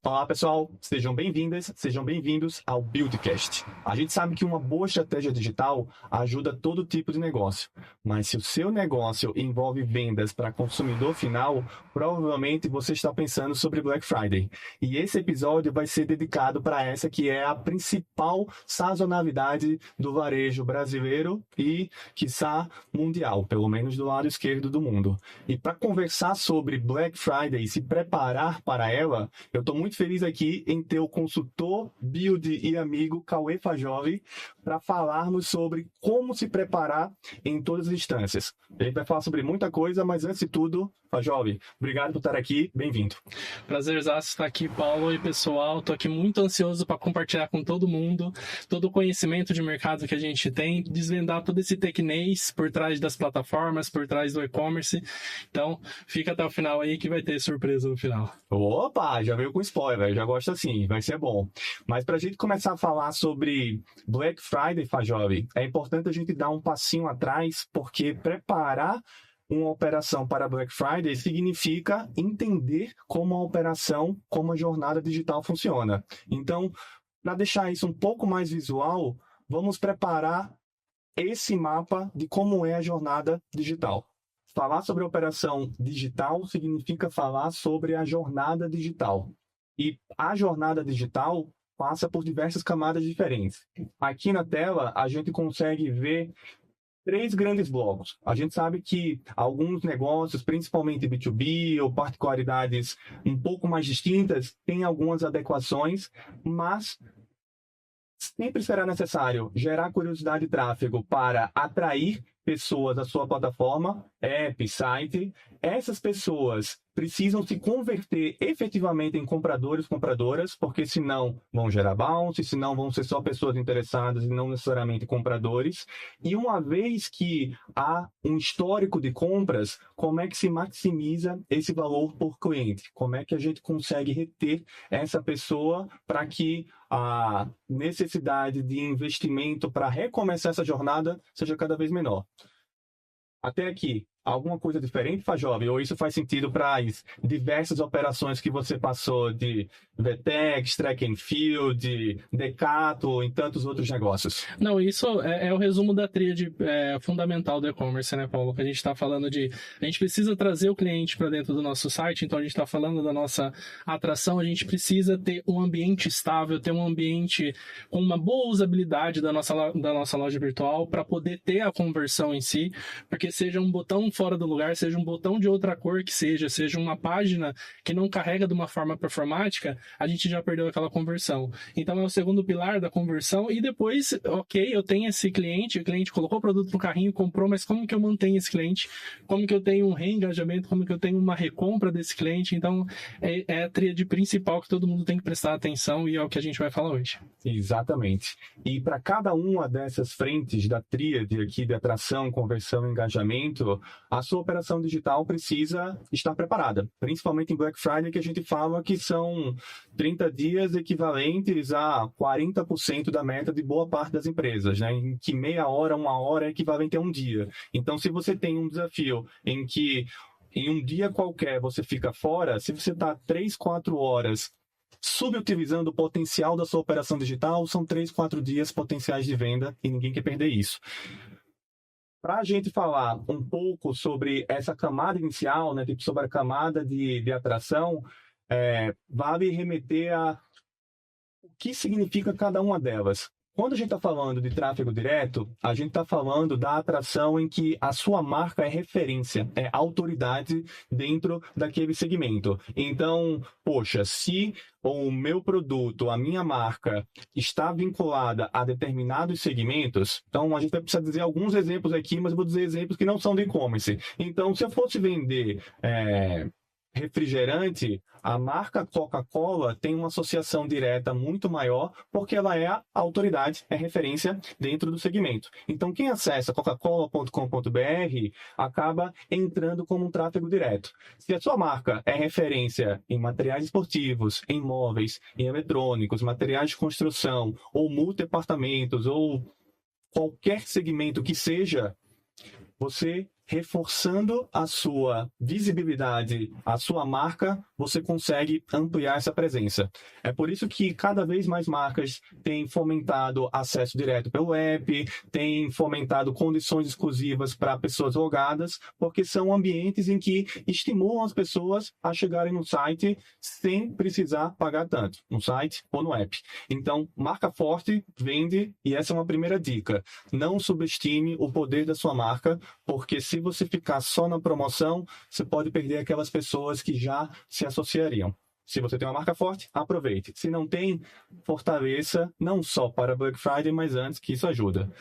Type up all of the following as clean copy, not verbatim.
Olá pessoal, sejam bem-vindas, sejam bem-vindos ao Buildcast. A gente sabe que uma boa estratégia digital ajuda todo tipo de negócio, mas se o seu negócio envolve vendas para consumidor final, provavelmente você está pensando sobre Black Friday. E esse episódio vai ser dedicado para essa que é a principal sazonalidade do varejo brasileiro e, quiçá, mundial, pelo menos do lado esquerdo do mundo. E para conversar sobre Black Friday e se preparar para ela, eu estou muito feliz aqui em ter o consultor, build e amigo Cauê Fajoli para falarmos sobre como se preparar em todas as instâncias. A gente vai falar sobre muita coisa, mas antes de tudo, Fajoli, obrigado por estar aqui, bem-vindo. Prazerzaço estar aqui, Paulo e pessoal. Estou aqui muito ansioso para compartilhar com todo mundo todo o conhecimento de mercado que a gente tem, desvendar todo esse tecnês por trás das plataformas, por trás do e-commerce. Então, fica até o final aí que vai ter surpresa no final. Opa, já veio com spoiler, já gosto assim, vai ser bom. Mas para a gente começar a falar sobre Black Friday, Fajoli, é importante a gente dar um passinho atrás, porque preparar uma operação para Black Friday significa entender como a operação, como a jornada digital funciona. Então, para deixar isso um pouco mais visual, vamos preparar esse mapa de como é a jornada digital. Falar sobre a operação digital significa falar sobre a jornada digital. E a jornada digital passa por diversas camadas diferentes. Aqui na tela, a gente consegue ver 3 grandes blocos. A gente sabe que alguns negócios, principalmente B2B ou particularidades um pouco mais distintas, têm algumas adequações, mas sempre será necessário gerar curiosidade e tráfego para atrair pessoas à sua plataforma, app, site. Essas pessoas precisam se converter efetivamente em compradores, compradoras, porque senão vão gerar bounce, senão vão ser só pessoas interessadas e não necessariamente compradores. E uma vez que há um histórico de compras, como é que se maximiza esse valor por cliente? Como é que a gente consegue reter essa pessoa para que a necessidade de investimento para recomeçar essa jornada seja cada vez menor? Até aqui, alguma coisa diferente, Fajoli? Ou isso faz sentido para as diversas operações que você passou de VTEX, Track and Field, Decato e tantos outros negócios? Não, isso é o resumo da tríade fundamental do e-commerce, né, Paulo? Que a gente está falando a gente precisa trazer o cliente para dentro do nosso site, então a gente está falando da nossa atração, a gente precisa ter um ambiente estável, ter um ambiente com uma boa usabilidade da nossa loja virtual para poder ter a conversão em si, porque seja um botão fora do lugar, seja um botão de outra cor que seja uma página que não carrega de uma forma performática, a gente já perdeu aquela conversão. Então é o segundo pilar da conversão e depois, ok, eu tenho esse cliente, o cliente colocou o produto no carrinho, comprou, mas como que eu mantenho esse cliente? Como que eu tenho um reengajamento? Como que eu tenho uma recompra desse cliente? Então é a tríade principal que todo mundo tem que prestar atenção e é o que a gente vai falar hoje. Exatamente. E para cada uma dessas frentes da tríade aqui de atração, conversão e engajamento, a sua operação digital precisa estar preparada, principalmente em Black Friday, que a gente fala que são 30 dias equivalentes a 40% da meta de boa parte das empresas, né? Em que meia hora, uma hora é equivalente a um dia. Então, se você tem um desafio em que em um dia qualquer você fica fora, se você está 3, 4 horas subutilizando o potencial da sua operação digital, são 3, 4 dias potenciais de venda e ninguém quer perder isso. Para a gente falar um pouco sobre essa camada inicial, né, tipo sobre a camada de atração, vale remeter a o que significa cada uma delas. Quando a gente está falando de tráfego direto, a gente está falando da atração em que a sua marca é referência, é autoridade dentro daquele segmento. Então, poxa, se o meu produto, a minha marca, está vinculada a determinados segmentos, então a gente vai precisar dizer alguns exemplos aqui, mas eu vou dizer exemplos que não são do e-commerce. Então, se eu fosse vender refrigerante, a marca Coca-Cola tem uma associação direta muito maior porque ela é a autoridade, é referência dentro do segmento. Então, quem acessa coca-cola.com.br acaba entrando como um tráfego direto. Se a sua marca é referência em materiais esportivos, em móveis, em eletrônicos, materiais de construção, ou multidepartamentos, ou qualquer segmento que seja, você reforçando a sua visibilidade, a sua marca, você consegue ampliar essa presença. É por isso que cada vez mais marcas têm fomentado acesso direto pelo app, têm fomentado condições exclusivas para pessoas logadas, porque são ambientes em que estimulam as pessoas a chegarem no site sem precisar pagar tanto, no site ou no app. Então, marca forte, vende, e essa é uma primeira dica. Não subestime o poder da sua marca, porque se você ficar só na promoção, você pode perder aquelas pessoas que já se associariam. Se você tem uma marca forte, aproveite. Se não tem, fortaleça, não só para Black Friday, mas antes, que isso ajuda.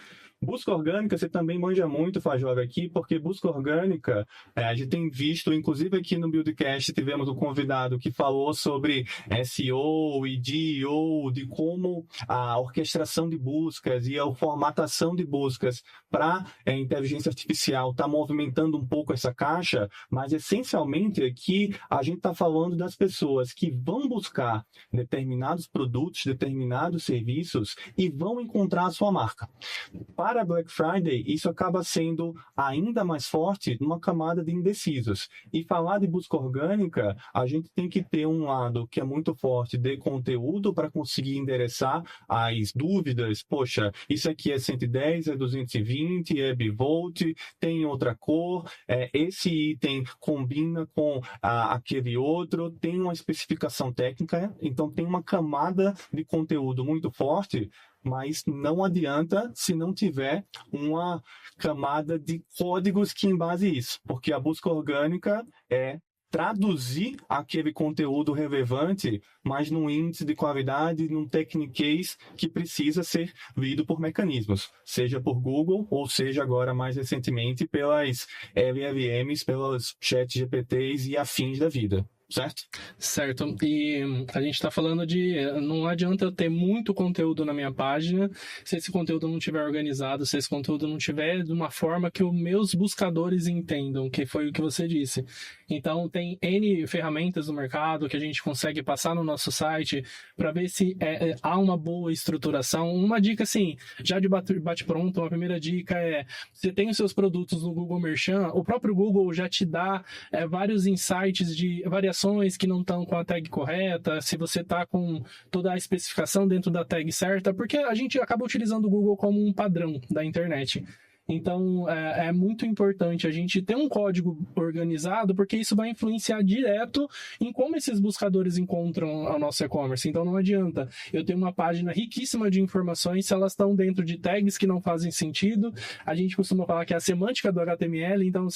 Busca orgânica, você também manja muito, Fajova, aqui, porque busca orgânica, a gente tem visto, inclusive aqui no Buildcast, tivemos um convidado que falou sobre SEO e GEO, de como a orquestração de buscas e a formatação de buscas para a inteligência artificial está movimentando um pouco essa caixa, mas essencialmente aqui a gente está falando das pessoas que vão buscar determinados produtos, determinados serviços e vão encontrar a sua marca. Para Black Friday, isso acaba sendo ainda mais forte numa camada de indecisos. E falar de busca orgânica, a gente tem que ter um lado que é muito forte de conteúdo para conseguir endereçar as dúvidas. Poxa, isso aqui é 110, é 220, é bivolt, tem outra cor, esse item combina com aquele outro, tem uma especificação técnica, então tem uma camada de conteúdo muito forte, mas não adianta se não tiver uma camada de códigos que embase isso, porque a busca orgânica é traduzir aquele conteúdo relevante, mas num índice de qualidade, num techniquez que precisa ser lido por mecanismos, seja por Google ou seja agora mais recentemente pelas LLMs, pelos ChatGPTs e afins da vida. Certo? Certo. E a gente está falando de... Não adianta eu ter muito conteúdo na minha página se esse conteúdo não estiver organizado, se esse conteúdo não estiver de uma forma que os meus buscadores entendam, que foi o que você disse. Então, tem N ferramentas no mercado que a gente consegue passar no nosso site para ver se há uma boa estruturação. Uma dica, assim, já de bate-pronto, uma primeira dica é: você tem os seus produtos no Google Merchant, o próprio Google já te dá vários insights de variações que não estão com a tag correta, se você está com toda a especificação dentro da tag certa, porque a gente acaba utilizando o Google como um padrão da internet. Então, é muito importante a gente ter um código organizado, porque isso vai influenciar direto em como esses buscadores encontram o nosso e-commerce. Então, não adianta eu ter uma página riquíssima de informações se elas estão dentro de tags que não fazem sentido. A gente costuma falar que é a semântica do HTML, então,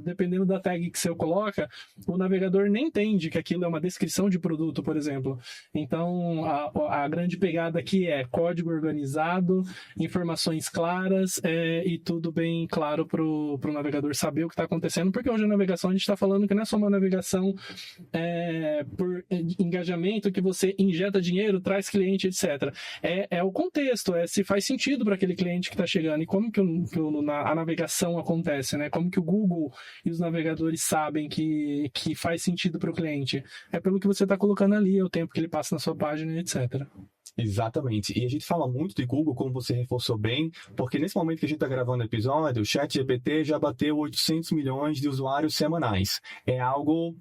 dependendo da tag que você coloca, o navegador nem entende que aquilo é uma descrição de produto, por exemplo. Então, a grande pegada aqui é código organizado, informações claras e tudo bem claro para o navegador saber o que está acontecendo, porque hoje a navegação a gente está falando que não é só uma navegação por engajamento, que você injeta dinheiro, traz cliente, etc. É o contexto, se faz sentido para aquele cliente que está chegando e como que a navegação acontece, né? Como que o Google e os navegadores sabem que faz sentido para o cliente. É pelo que você está colocando ali, é o tempo que ele passa na sua página, etc. Exatamente. E a gente fala muito de Google, como você reforçou bem, porque nesse momento que a gente está gravando o episódio, o ChatGPT já bateu 800 milhões de usuários semanais. É algo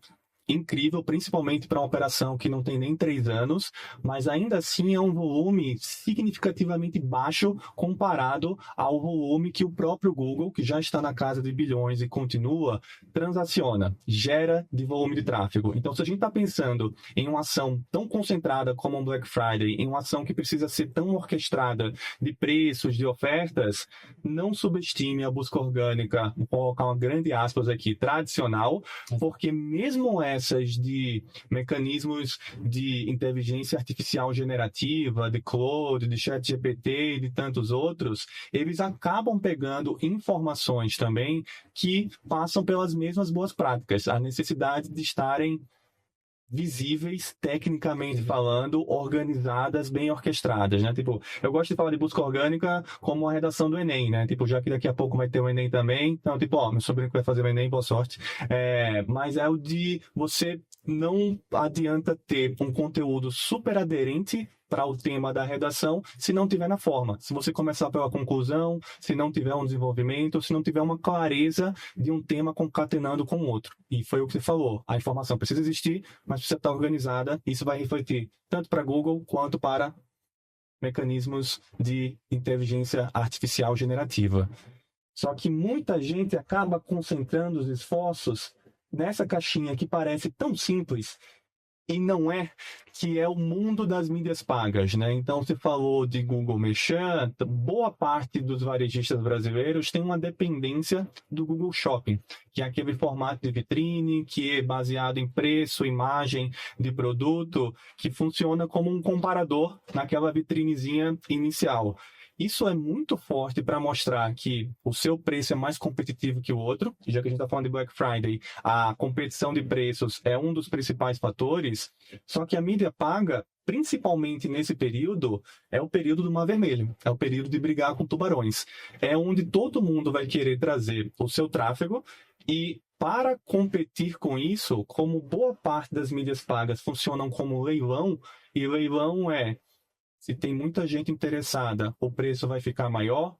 incrível, principalmente para uma operação que não tem nem 3 anos, mas ainda assim é um volume significativamente baixo comparado ao volume que o próprio Google, que já está na casa de bilhões e continua, transaciona, gera de volume de tráfego. Então, se a gente está pensando em uma ação tão concentrada como um Black Friday, em uma ação que precisa ser tão orquestrada de preços, de ofertas, não subestime a busca orgânica, vou colocar uma grande aspas aqui, tradicional, porque mesmo essas de mecanismos de inteligência artificial generativa, de Claude, de ChatGPT e de tantos outros, eles acabam pegando informações também que passam pelas mesmas boas práticas, a necessidade de estarem visíveis, tecnicamente falando, organizadas, bem orquestradas, né? Tipo, eu gosto de falar de busca orgânica como a redação do Enem, né? Tipo, já que daqui a pouco vai ter o Enem também, então, tipo, meu sobrinho que vai fazer o Enem, boa sorte. Mas é o de você não adianta ter um conteúdo super aderente para o tema da redação se não tiver na forma. Se você começar pela conclusão, se não tiver um desenvolvimento, se não tiver uma clareza de um tema concatenando com o outro. E foi o que você falou. A informação precisa existir, mas precisa estar organizada. Isso vai refletir tanto para Google quanto para mecanismos de inteligência artificial generativa. Só que muita gente acaba concentrando os esforços nessa caixinha que parece tão simples e não é, que é o mundo das mídias pagas, né? Então, você falou de Google Merchant, boa parte dos varejistas brasileiros tem uma dependência do Google Shopping, que é aquele formato de vitrine, que é baseado em preço, imagem de produto, que funciona como um comparador naquela vitrinezinha inicial. Isso é muito forte para mostrar que o seu preço é mais competitivo que o outro. Já que a gente está falando de Black Friday, a competição de preços é um dos principais fatores. Só que a mídia paga, principalmente nesse período, é o período do mar vermelho. É o período de brigar com tubarões. É onde todo mundo vai querer trazer o seu tráfego e, para competir com isso, como boa parte das mídias pagas funcionam como leilão, e leilão é: se tem muita gente interessada, o preço vai ficar maior.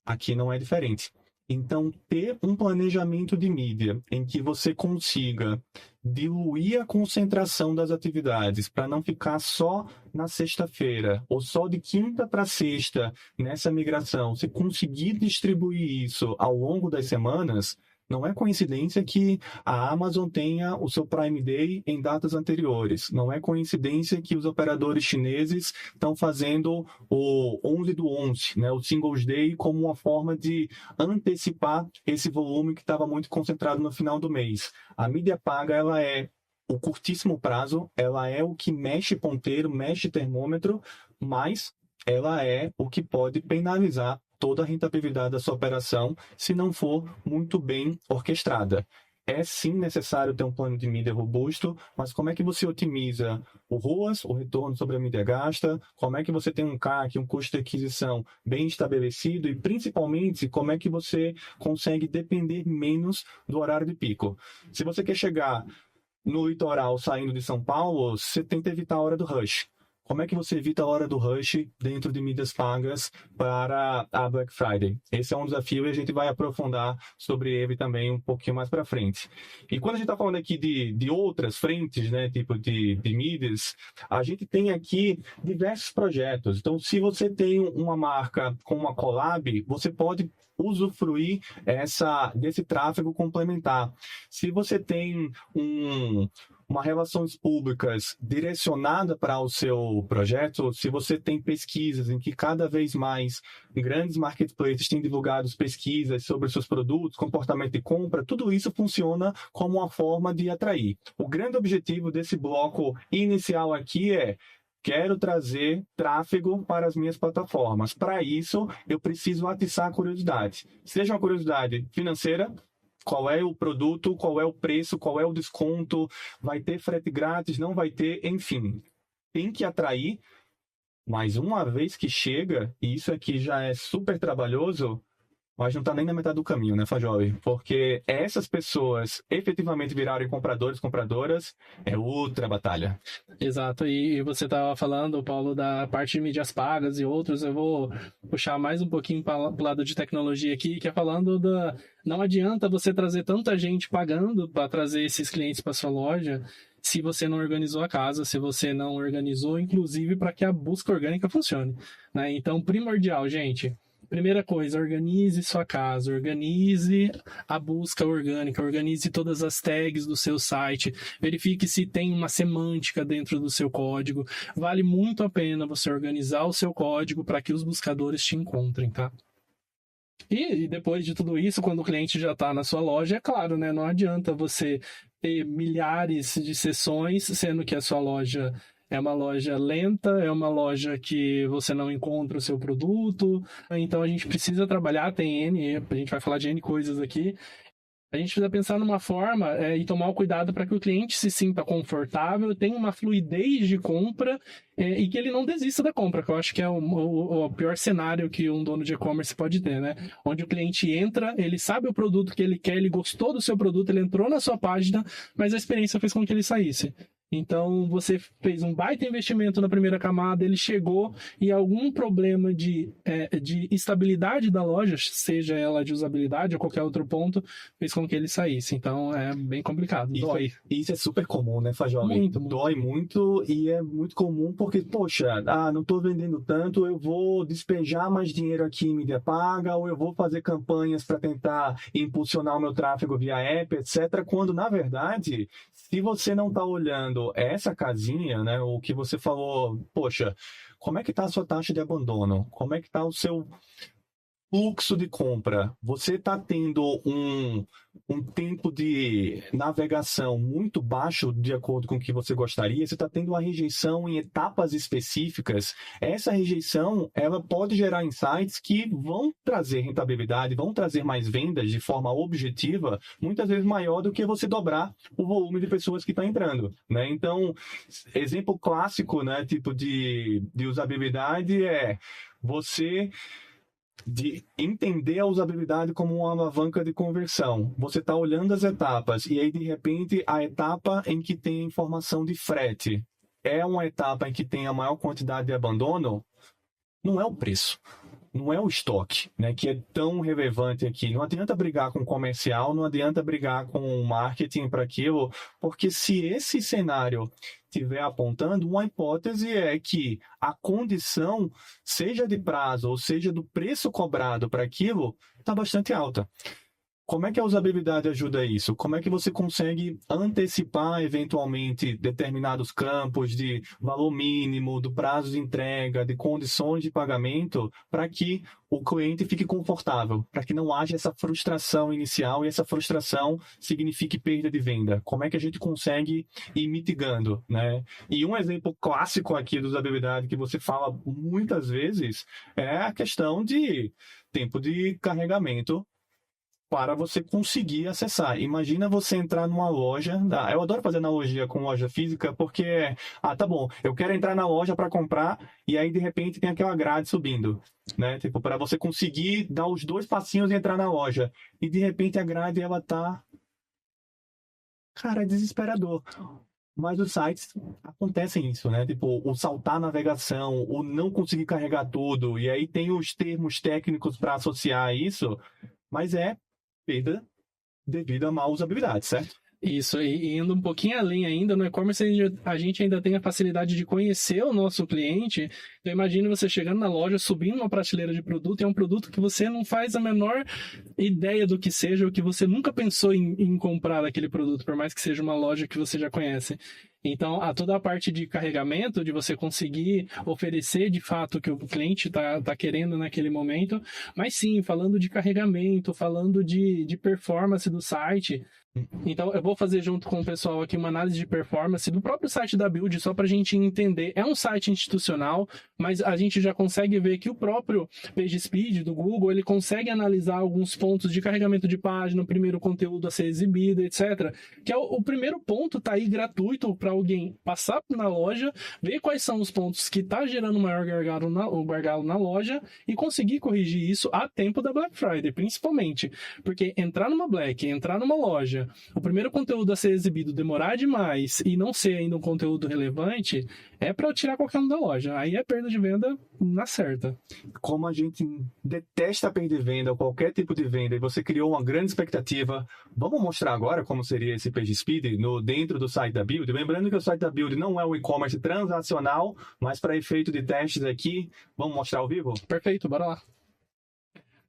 Aqui não é diferente. Então, ter um planejamento de mídia em que você consiga diluir a concentração das atividades para não ficar só na sexta-feira ou só de quinta para sexta nessa migração, se conseguir distribuir isso ao longo das semanas, não é coincidência que a Amazon tenha o seu Prime Day em datas anteriores. Não é coincidência que os operadores chineses estão fazendo o 11/11, né, o Singles Day, como uma forma de antecipar esse volume que estava muito concentrado no final do mês. A mídia paga, ela é o curtíssimo prazo, ela é o que mexe ponteiro, mexe termômetro, mas ela é o que pode penalizar toda a rentabilidade da sua operação se não for muito bem orquestrada. É sim necessário ter um plano de mídia robusto, mas como é que você otimiza o ROAS, o retorno sobre a mídia gasta? Como é que você tem um CAC, um custo de aquisição bem estabelecido? E principalmente, como é que você consegue depender menos do horário de pico? Se você quer chegar no litoral saindo de São Paulo, você tenta evitar a hora do rush. Como é que você evita a hora do rush dentro de mídias pagas para a Black Friday? Esse é um desafio e a gente vai aprofundar sobre ele também um pouquinho mais para frente. E quando a gente está falando aqui de outras frentes, né, tipo de mídias, a gente tem aqui diversos projetos. Então, se você tem uma marca com uma collab, você pode usufruir desse tráfego complementar. Se você tem uma relações públicas direcionada para o seu projeto, se você tem pesquisas em que cada vez mais grandes marketplaces têm divulgado pesquisas sobre os seus produtos, comportamento de compra, tudo isso funciona como uma forma de atrair. O grande objetivo desse bloco inicial aqui é: quero trazer tráfego para as minhas plataformas. Para isso, eu preciso atiçar a curiosidade. Seja uma curiosidade financeira, qual é o produto, qual é o preço, qual é o desconto, vai ter frete grátis, não vai ter, enfim. Tem que atrair, mas uma vez que chega, e isso aqui já é super trabalhoso, mas não está nem na metade do caminho, né, Fajoli? Porque essas pessoas efetivamente virarem compradores, compradoras, é outra batalha. Exato, e você estava falando, Paulo, da parte de mídias pagas e outros. Eu vou puxar mais um pouquinho para o lado de tecnologia aqui, que é falando da... Não adianta você trazer tanta gente pagando para trazer esses clientes para sua loja se você não organizou a casa, se você não organizou, inclusive, para que a busca orgânica funcione, né? Então, primordial, gente. Primeira coisa, organize sua casa, organize a busca orgânica, organize todas as tags do seu site, verifique se tem uma semântica dentro do seu código. Vale muito a pena você organizar o seu código para que os buscadores te encontrem, tá? E depois de tudo isso, quando o cliente já está na sua loja, é claro, né? Não adianta você ter milhares de sessões, sendo que a sua loja é uma loja lenta, é uma loja que você não encontra o seu produto. Então a gente precisa trabalhar, a gente vai falar de N coisas aqui. A gente precisa pensar numa forma e tomar o cuidado para que o cliente se sinta confortável, tenha uma fluidez de compra e que ele não desista da compra, que eu acho que é o pior cenário que um dono de e-commerce pode ter, né? Onde o cliente entra, ele sabe o produto que ele quer, ele gostou do seu produto, ele entrou na sua página, mas a experiência fez com que ele saísse. Então, você fez um baita investimento na primeira camada, ele chegou e algum problema de estabilidade da loja, seja ela de usabilidade ou qualquer outro ponto, fez com que ele saísse. Então, é bem complicado, dói. Isso é super comum, né, Fajoli? Muito. Dói muito e é muito comum porque, poxa, não estou vendendo tanto, eu vou despejar mais dinheiro aqui em mídia paga ou eu vou fazer campanhas para tentar impulsionar o meu tráfego via app, etc. Quando, na verdade, se você não está olhando essa casinha, né, o que você falou, poxa, como é que está a sua taxa de abandono? Como é que está o seu fluxo de compra? Você está tendo um tempo de navegação muito baixo de acordo com o que você gostaria? Você está tendo uma rejeição em etapas específicas? Essa rejeição, ela pode gerar insights que vão trazer rentabilidade, vão trazer mais vendas de forma objetiva, muitas vezes maior do que você dobrar o volume de pessoas que está entrando, né? Então, exemplo clássico, né, tipo de usabilidade é você de entender a usabilidade como uma alavanca de conversão. Você está olhando as etapas e aí, de repente, a etapa em que tem informação de frete é uma etapa em que tem a maior quantidade de abandono, não é o preço. Não é o estoque, né, que é tão relevante aqui. Não adianta brigar com o comercial, não adianta brigar com o marketing para aquilo, porque se esse cenário estiver apontando, uma hipótese é que a condição, seja de prazo ou seja do preço cobrado para aquilo, está bastante alta. Como é que a usabilidade ajuda isso? Como é que você consegue antecipar, eventualmente, determinados campos de valor mínimo, do prazo de entrega, de condições de pagamento, para que o cliente fique confortável, para que não haja essa frustração inicial e essa frustração signifique perda de venda? Como é que a gente consegue ir mitigando, né? E um exemplo clássico aqui de usabilidade que você fala muitas vezes é a questão de tempo de carregamento para você conseguir acessar. Imagina você entrar numa loja, eu adoro fazer analogia com loja física, porque, tá bom, eu quero entrar na loja para comprar, e aí de repente tem aquela grade subindo, né? Tipo, para você conseguir dar os 2 passinhos e entrar na loja. E de repente a grade, ela tá... Cara, é desesperador. Mas os sites acontecem isso, né? Tipo, o saltar a navegação, o não conseguir carregar tudo, e aí tem os termos técnicos para associar isso, mas é perda devido a má usabilidade, certo? Isso, e indo um pouquinho além ainda, no e-commerce a gente ainda tem a facilidade de conhecer o nosso cliente. Então imagine você chegando na loja, subindo uma prateleira de produto, e é um produto que você não faz a menor ideia do que seja, ou que você nunca pensou em comprar aquele produto, por mais que seja uma loja que você já conhece. Então, toda a parte de carregamento, de você conseguir oferecer de fato o que o cliente está querendo naquele momento, mas sim, falando de carregamento, falando de performance do site. Então, eu vou fazer junto com o pessoal aqui uma análise de performance do próprio site da Build, só para a gente entender. É um site institucional, mas a gente já consegue ver que o próprio PageSpeed do Google, ele consegue analisar alguns pontos de carregamento de página, o primeiro conteúdo a ser exibido, etc. Que é o primeiro ponto, tá aí gratuito para alguém passar na loja, ver quais são os pontos que tá gerando maior gargalo na loja e conseguir corrigir isso a tempo da Black Friday, principalmente. Porque entrar numa Black, entrar numa loja, o primeiro conteúdo a ser exibido demorar demais e não ser ainda um conteúdo relevante, é para tirar qualquer um da loja. Aí é perda de venda na certa. Como a gente detesta perder venda, qualquer tipo de venda, e você criou uma grande expectativa, vamos mostrar agora como seria esse PageSpeed dentro do site da Build. Lembrando que o site da Build não é um e-commerce transacional, mas para efeito de testes aqui, vamos mostrar ao vivo? Perfeito, bora lá.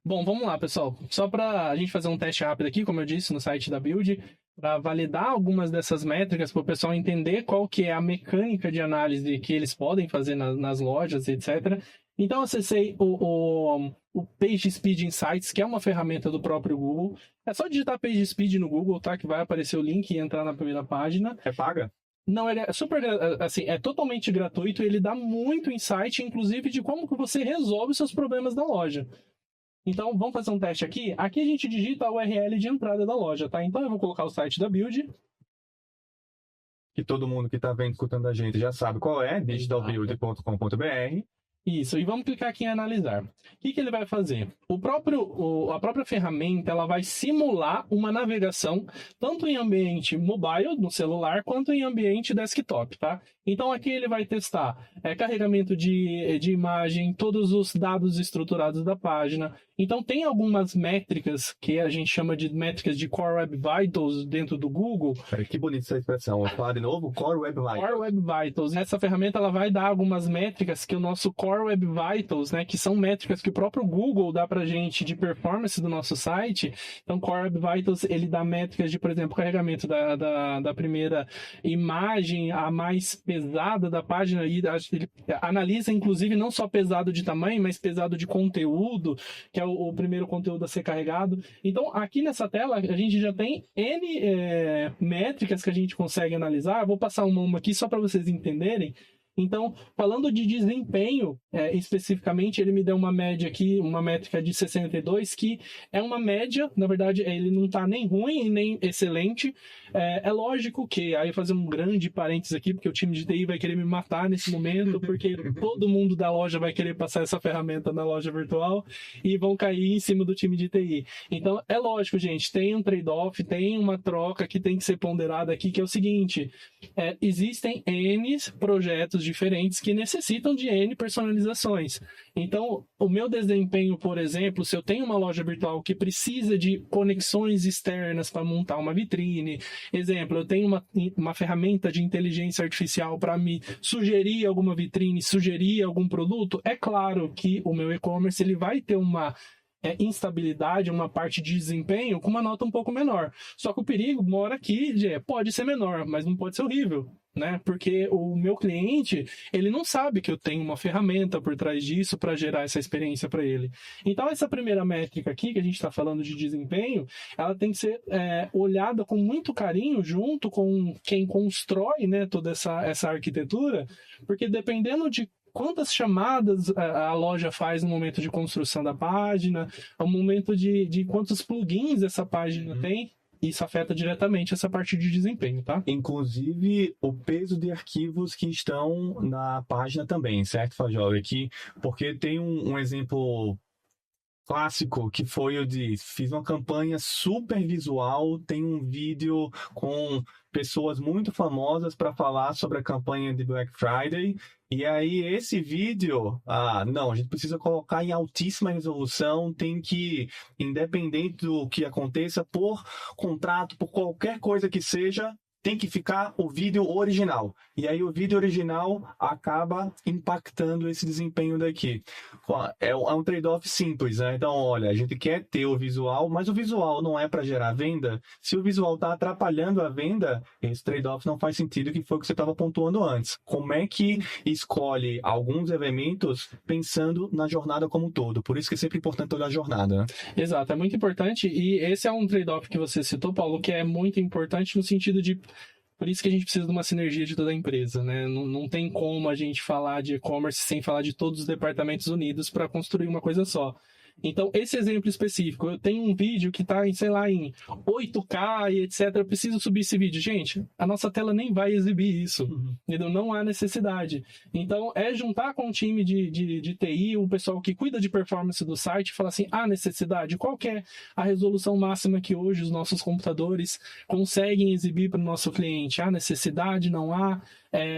Bom, vamos lá, pessoal. Só para a gente fazer um teste rápido aqui, como eu disse, no site da Build, para validar algumas dessas métricas, para o pessoal entender qual que é a mecânica de análise que eles podem fazer nas lojas, etc. Então, eu acessei o PageSpeed Insights, que é uma ferramenta do próprio Google. É só digitar PageSpeed no Google, tá? Que vai aparecer o link e entrar na primeira página. É paga? Não, ele é super, assim, é totalmente gratuito, ele dá muito insight, inclusive, de como que você resolve os seus problemas da loja. Então, vamos fazer um teste aqui. Aqui a gente digita a URL de entrada da loja, tá? Então, eu vou colocar o site da Build. Que todo mundo que está vendo, escutando a gente já sabe qual é, digitalbuild.com.br. Isso, e vamos clicar aqui em analisar. O que ele vai fazer? A própria ferramenta ela vai simular uma navegação tanto em ambiente mobile, no celular, quanto em ambiente desktop, tá? Então aqui ele vai testar carregamento de imagem, todos os dados estruturados da página. Então tem algumas métricas que a gente chama de métricas de Core Web Vitals dentro do Google. Cara, que bonita essa expressão. Fala de novo, Core Web Vitals. Core Web Vitals. Essa ferramenta ela vai dar algumas métricas que o nosso Core Web Vitals, né, que são métricas que o próprio Google dá pra gente de performance do nosso site. Então, Core Web Vitals, ele dá métricas de, por exemplo, carregamento da primeira imagem, a mais pesada da página, e ele analisa, inclusive, não só pesado de tamanho, mas pesado de conteúdo, que é o primeiro conteúdo a ser carregado. Então, aqui nessa tela, a gente já tem N métricas que a gente consegue analisar. Eu vou passar uma aqui só para vocês entenderem. Então, falando de desempenho, especificamente, ele me deu uma média aqui, uma métrica de 62, que é uma média, na verdade, ele não está nem ruim e nem excelente. É lógico que, aí fazer um grande parênteses aqui, porque o time de TI vai querer me matar nesse momento, porque todo mundo da loja vai querer passar essa ferramenta na loja virtual e vão cair em cima do time de TI. Então, é lógico, gente, tem um trade-off, tem uma troca que tem que ser ponderada aqui, que é o seguinte, existem N projetos diferentes que necessitam de N personalizações. Então, o meu desempenho, por exemplo, se eu tenho uma loja virtual que precisa de conexões externas para montar uma vitrine, exemplo, eu tenho uma ferramenta de inteligência artificial para me sugerir alguma vitrine, sugerir algum produto, é claro que o meu e-commerce ele vai ter uma instabilidade, uma parte de desempenho com uma nota um pouco menor. Só que o perigo mora aqui, pode ser menor, mas não pode ser horrível, né? Porque o meu cliente, ele não sabe que eu tenho uma ferramenta por trás disso para gerar essa experiência para ele. Então, essa primeira métrica aqui, que a gente está falando de desempenho, ela tem que ser olhada com muito carinho junto com quem constrói, né, toda essa arquitetura, porque dependendo de quantas chamadas a loja faz no momento de construção da página, no momento de quantos plugins essa página tem, isso afeta diretamente essa parte de desempenho, tá? Inclusive, o peso de arquivos que estão na página também, certo, Fajoli? Aqui, porque tem um exemplo clássico que foi o de fiz uma campanha super visual, tem um vídeo com pessoas muito famosas para falar sobre a campanha de Black Friday. E aí, esse vídeo, não, a gente precisa colocar em altíssima resolução, tem que, independente do que aconteça, por contrato, por qualquer coisa que seja, tem que ficar o vídeo original. E aí o vídeo original acaba impactando esse desempenho daqui. É um trade-off simples, né? Então, olha, a gente quer ter o visual, mas o visual não é para gerar venda. Se o visual está atrapalhando a venda, esse trade-off não faz sentido, que foi o que você estava pontuando antes. Como é que escolhe alguns elementos pensando na jornada como um todo? Por isso que é sempre importante olhar a jornada, né? Exato, é muito importante. E esse é um trade-off que você citou, Paulo, que é muito importante no sentido de... Por isso que a gente precisa de uma sinergia de toda a empresa, né? Não tem como a gente falar de e-commerce sem falar de todos os departamentos unidos para construir uma coisa só. Então, esse exemplo específico, eu tenho um vídeo que está em, sei lá, em 8K e etc. Eu preciso subir esse vídeo. Gente, a nossa tela nem vai exibir isso. Entendeu? Não há necessidade. Então, é juntar com o time de TI, o pessoal que cuida de performance do site, e falar assim, há necessidade? Qual que é a resolução máxima que hoje os nossos computadores conseguem exibir para o nosso cliente? Há necessidade? Não há?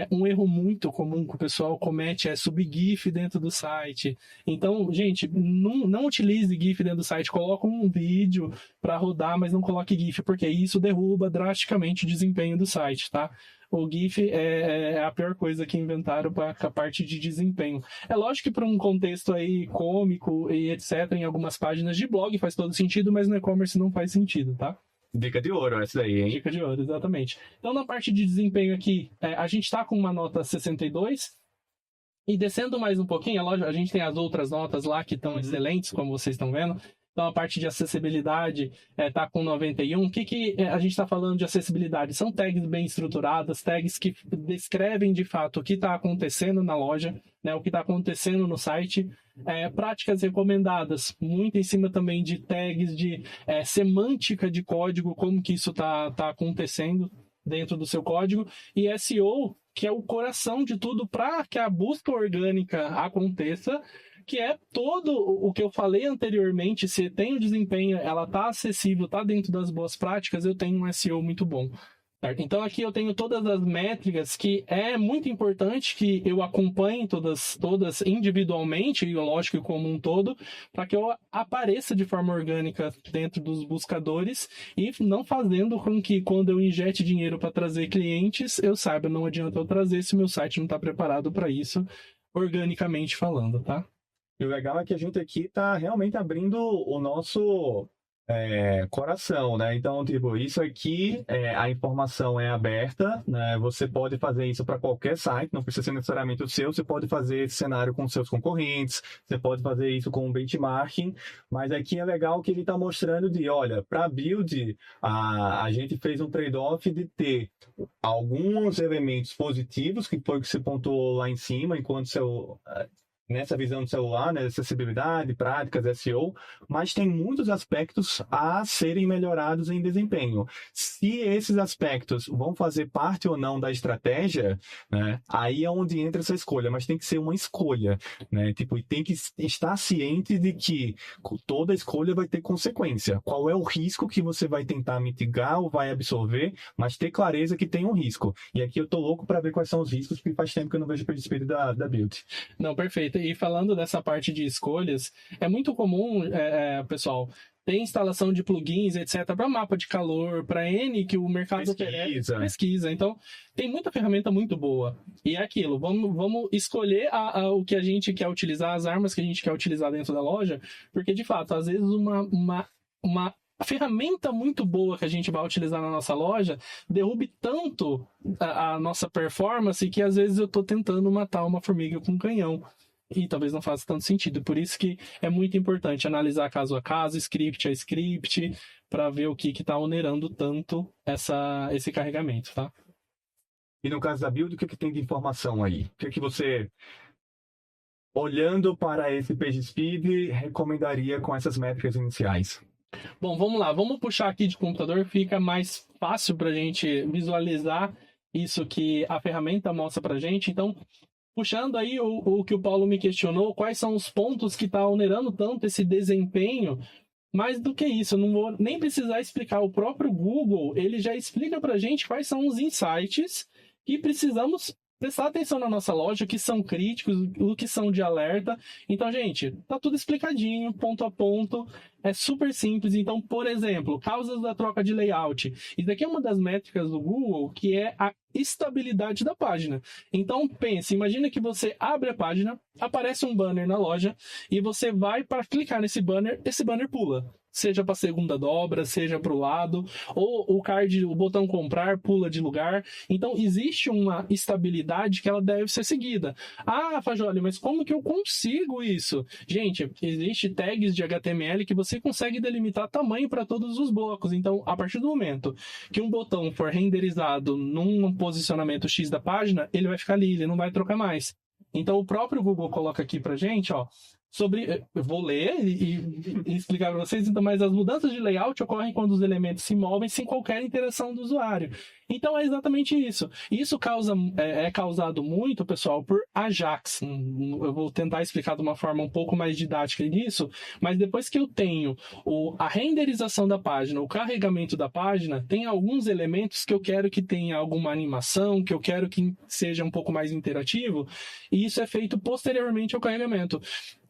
Um erro muito comum que o pessoal comete é subir GIF dentro do site. Então, gente, não utilize GIF dentro do site. Coloque um vídeo para rodar, mas não coloque GIF, porque isso derruba drasticamente o desempenho do site, tá? O GIF é a pior coisa que inventaram para a parte de desempenho. É lógico que para um contexto aí cômico e etc, em algumas páginas de blog faz todo sentido, mas no e-commerce não faz sentido, tá? Dica de ouro essa daí, hein? Dica de ouro, exatamente. Então, na parte de desempenho aqui, a gente está com uma nota 62. E descendo mais um pouquinho, a gente tem as outras notas lá que estão excelentes, como vocês estão vendo. Então, a parte de acessibilidade está com 91. O que a gente está falando de acessibilidade? São tags bem estruturadas, tags que descrevem, de fato, o que está acontecendo na loja, né, o que está acontecendo no site. Práticas recomendadas, muito em cima também de tags de semântica de código, como que isso está acontecendo dentro do seu código. E SEO, que é o coração de tudo para que a busca orgânica aconteça, que é todo o que eu falei anteriormente. Se tem o desempenho, ela tá acessível, tá dentro das boas práticas, eu tenho um SEO muito bom. Certo? Então aqui eu tenho todas as métricas que é muito importante que eu acompanhe todas individualmente, e lógico como um todo, para que eu apareça de forma orgânica dentro dos buscadores e não fazendo com que quando eu injete dinheiro para trazer clientes, eu saiba, não adianta eu trazer se o meu site não está preparado para isso, organicamente falando, tá? E o legal é que a gente aqui está realmente abrindo o nosso coração, né? Então, tipo, isso aqui, a informação é aberta, né? Você pode fazer isso para qualquer site, não precisa ser necessariamente o seu, você pode fazer esse cenário com seus concorrentes, você pode fazer isso com benchmarking, mas aqui é legal que ele está mostrando olha, para build, a gente fez um trade-off de ter alguns elementos positivos, que foi o que você pontuou lá em cima, enquanto nessa visão do celular, né, acessibilidade, práticas, SEO, mas tem muitos aspectos a serem melhorados em desempenho. Se esses aspectos vão fazer parte ou não da estratégia, né, aí é onde entra essa escolha, mas tem que ser uma escolha, né, tipo, e tem que estar ciente de que toda escolha vai ter consequência. Qual é o risco que você vai tentar mitigar ou vai absorver, mas ter clareza que tem um risco. E aqui eu tô louco para ver quais são os riscos, porque faz tempo que eu não vejo a respeito da build. Não, perfeito. E falando dessa parte de escolhas, é muito comum, pessoal, ter instalação de plugins, etc., para mapa de calor, para N que o mercado oferece. Pesquisa. Então, tem muita ferramenta muito boa. E é aquilo, vamos escolher o que a gente quer utilizar, as armas que a gente quer utilizar dentro da loja, porque, de fato, às vezes uma ferramenta muito boa que a gente vai utilizar na nossa loja derrube tanto a nossa performance que, às vezes, eu estou tentando matar uma formiga com um canhão. E talvez não faça tanto sentido. Por isso que é muito importante analisar caso a caso, script a script, para ver o que está onerando tanto esse carregamento, tá? E no caso da build, o que tem de informação aí? O que você, olhando para esse PageSpeed, recomendaria com essas métricas iniciais? Bom, vamos lá. Vamos puxar aqui de computador, fica mais fácil para a gente visualizar isso que a ferramenta mostra para a gente. Então, puxando aí o que o Paulo me questionou, quais são os pontos que está onerando tanto esse desempenho? Mais do que isso, eu não vou nem precisar explicar. O próprio Google, ele já explica para a gente quais são os insights que precisamos prestar atenção na nossa loja, que são críticos, o que são de alerta. Então, gente, tá tudo explicadinho, ponto a ponto. É super simples. Então, por exemplo, causas da troca de layout. Isso daqui é uma das métricas do Google, que é a estabilidade da página. Então, pense, imagina que você abre a página, aparece um banner na loja e você vai para clicar nesse banner, esse banner pula. Seja para a segunda dobra, seja para o lado, ou o botão comprar pula de lugar. Então, existe uma estabilidade que ela deve ser seguida. Ah, Fajoli, mas como que eu consigo isso? Gente, existe tags de HTML que você consegue delimitar tamanho para todos os blocos. Então, a partir do momento que um botão for renderizado num posicionamento X da página, ele vai ficar ali, ele não vai trocar mais. Então, o próprio Google coloca aqui para gente, ó, eu vou ler e explicar para vocês, então, mas as mudanças de layout ocorrem quando os elementos se movem sem qualquer interação do usuário. Então é exatamente isso. Isso é causado muito, pessoal, por Ajax. Eu vou tentar explicar de uma forma um pouco mais didática nisso, mas depois que eu tenho a renderização da página, o carregamento da página, tem alguns elementos que eu quero que tenha alguma animação, que eu quero que seja um pouco mais interativo, e isso é feito posteriormente ao carregamento.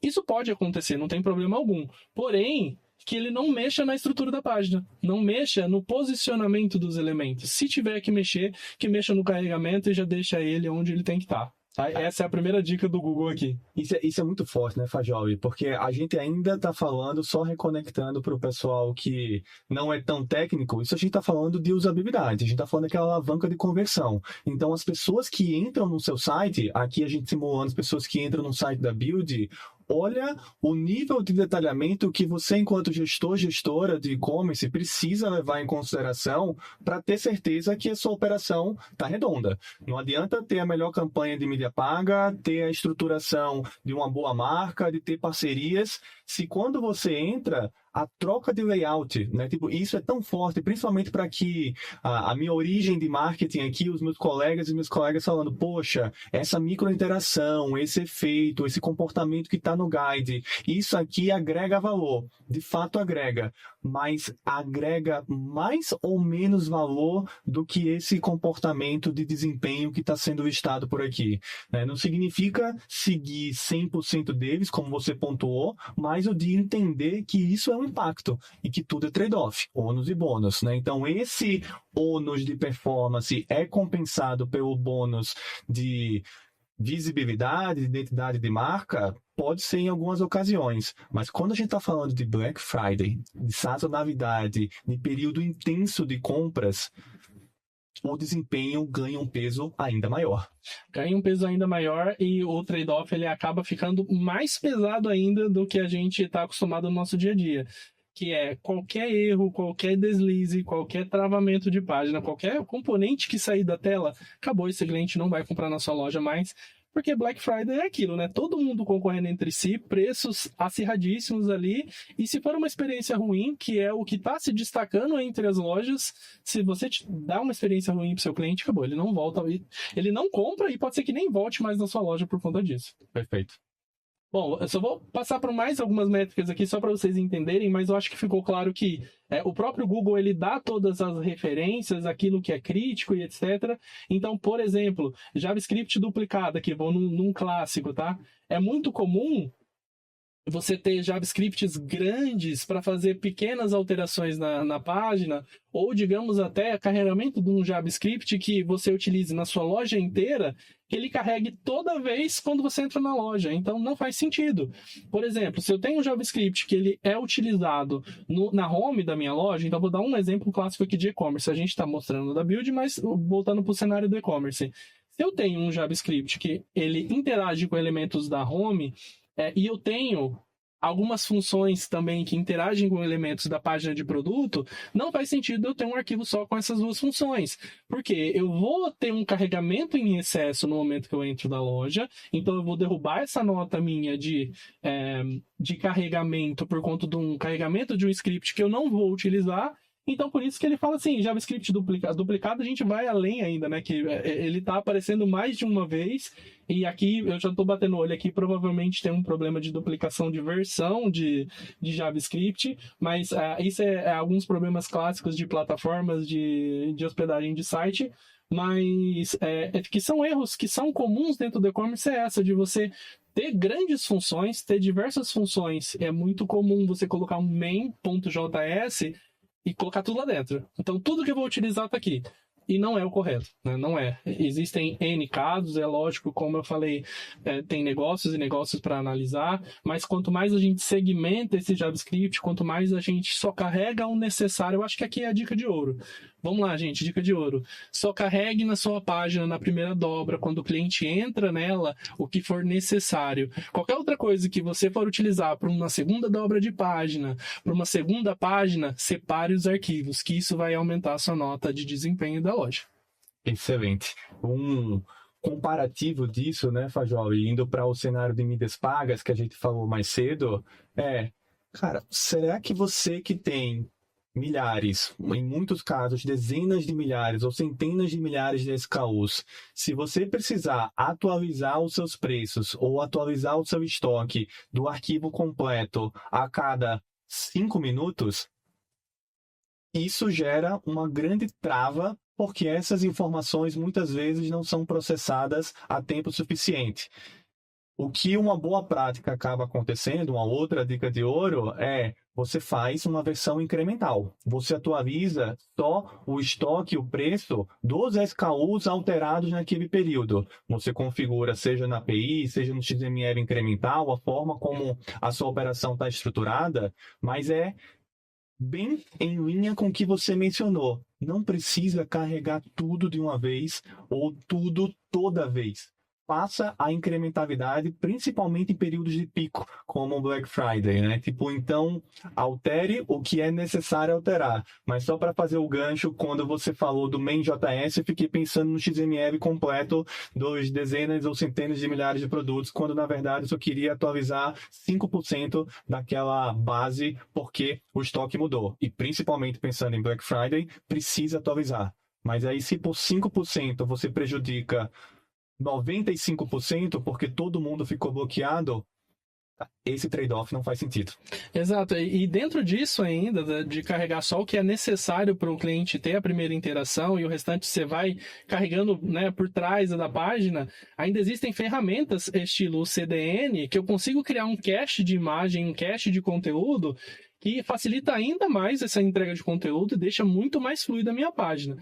Isso pode acontecer, não tem problema algum. Porém, que ele não mexa na estrutura da página, não mexa no posicionamento dos elementos. Se tiver que mexa no carregamento e já deixa ele onde ele tem que estar. Tá? Essa é a primeira dica do Google aqui. Isso é muito forte, né, Fajoli? Porque a gente ainda está falando, só reconectando para o pessoal que não é tão técnico, isso a gente está falando de usabilidade, a gente está falando daquela alavanca de conversão. Então, as pessoas que entram no seu site, aqui a gente simulando as pessoas que entram no site da Build, olha o nível de detalhamento que você, enquanto gestora de e-commerce, precisa levar em consideração para ter certeza que a sua operação está redonda. Não adianta ter a melhor campanha de mídia paga, ter a estruturação de uma boa marca, de ter parcerias, se quando você entra, a troca de layout, né? Tipo, isso é tão forte, principalmente para que a minha origem de marketing aqui, os meus colegas e meus colegas falando, poxa, essa microinteração, esse efeito, esse comportamento que está no guide, isso aqui agrega valor. De fato agrega, mas agrega mais ou menos valor do que esse comportamento de desempenho que está sendo listado por aqui, né? Não significa seguir 100% deles, como você pontuou, mas o de entender que isso é um impacto e que tudo é trade-off, ônus e bônus, né? Então, esse ônus de performance é compensado pelo bônus de visibilidade, de identidade de marca, pode ser em algumas ocasiões, mas quando a gente está falando de Black Friday, de sazonalidade, de período intenso de compras, o desempenho ganha um peso ainda maior. Ganha um peso ainda maior e o trade-off ele acaba ficando mais pesado ainda do que a gente está acostumado no nosso dia a dia. Que é qualquer erro, qualquer deslize, qualquer travamento de página, qualquer componente que sair da tela, acabou, esse cliente não vai comprar na sua loja mais, porque Black Friday é aquilo, né? Todo mundo concorrendo entre si, preços acirradíssimos ali, e se for uma experiência ruim, que é o que está se destacando entre as lojas, se você dá uma experiência ruim para o seu cliente, acabou, ele não volta, ele não compra e pode ser que nem volte mais na sua loja por conta disso. Perfeito. Bom, eu só vou passar por mais algumas métricas aqui só para vocês entenderem, mas eu acho que ficou claro que o próprio Google ele dá todas as referências, aquilo que é crítico e etc. Então, por exemplo, JavaScript duplicado, aqui vou num clássico, tá? É muito comum você ter JavaScripts grandes para fazer pequenas alterações na página, ou digamos até carregamento de um JavaScript que você utilize na sua loja inteira, que ele carregue toda vez quando você entra na loja. Então não faz sentido. Por exemplo, se eu tenho um JavaScript que ele é utilizado na home da minha loja, então vou dar um exemplo clássico aqui de e-commerce. A gente está mostrando da build, mas voltando para o cenário do e-commerce. Se eu tenho um JavaScript que ele interage com elementos da home, e eu tenho algumas funções também que interagem com elementos da página de produto, não faz sentido eu ter um arquivo só com essas duas funções. Porque eu vou ter um carregamento em excesso no momento que eu entro na loja, então eu vou derrubar essa nota minha de carregamento por conta de um carregamento de um script que eu não vou utilizar. Então, por isso que ele fala assim, JavaScript duplicado, a gente vai além ainda, né? Que ele está aparecendo mais de uma vez, e aqui eu já estou batendo o olho aqui, provavelmente tem um problema de duplicação de versão de JavaScript, mas isso é alguns problemas clássicos de plataformas de hospedagem de site, mas que são erros que são comuns dentro do e-commerce, é essa, de você ter grandes funções, ter diversas funções. É muito comum você colocar um main.js e colocar tudo lá dentro. Então, tudo que eu vou utilizar está aqui. E não é o correto, né? Não é. Existem N casos, é lógico, como eu falei, tem negócios e negócios para analisar, mas quanto mais a gente segmenta esse JavaScript, quanto mais a gente só carrega o necessário, eu acho que aqui é a dica de ouro. Vamos lá, gente, dica de ouro. Só carregue na sua página, na primeira dobra, quando o cliente entra nela, o que for necessário. Qualquer outra coisa que você for utilizar para uma segunda dobra de página, para uma segunda página, separe os arquivos, que isso vai aumentar a sua nota de desempenho da loja. Excelente. Um comparativo disso, né, Fajoli, indo para o cenário de mídias pagas que a gente falou mais cedo, cara, será que você que tem milhares, em muitos casos, dezenas de milhares ou centenas de milhares de SKUs, se você precisar atualizar os seus preços ou atualizar o seu estoque do arquivo completo a cada 5 minutos, isso gera uma grande trava, porque essas informações muitas vezes não são processadas a tempo suficiente. O que uma boa prática acaba acontecendo, uma outra dica de ouro, você faz uma versão incremental. Você atualiza só o estoque, o preço dos SKUs alterados naquele período. Você configura, seja na API, seja no XML incremental, a forma como a sua operação está estruturada, mas é bem em linha com o que você mencionou. Não precisa carregar tudo de uma vez ou tudo toda vez. faça a incrementalidade, principalmente em períodos de pico, como o Black Friday, né? Tipo, então, altere o que é necessário alterar. Mas só para fazer o gancho, quando você falou do main.js, eu fiquei pensando no XML completo dos dezenas ou centenas de milhares de produtos, quando na verdade eu só queria atualizar 5% daquela base, porque o estoque mudou. E principalmente pensando em Black Friday, precisa atualizar. Mas aí, se por 5% você prejudica 95% porque todo mundo ficou bloqueado, esse trade-off não faz sentido. Exato, e dentro disso ainda, de carregar só o que é necessário para o cliente ter a primeira interação e o restante você vai carregando, né, por trás da página, ainda existem ferramentas estilo CDN que eu consigo criar um cache de imagem, um cache de conteúdo que facilita ainda mais essa entrega de conteúdo e deixa muito mais fluida a minha página.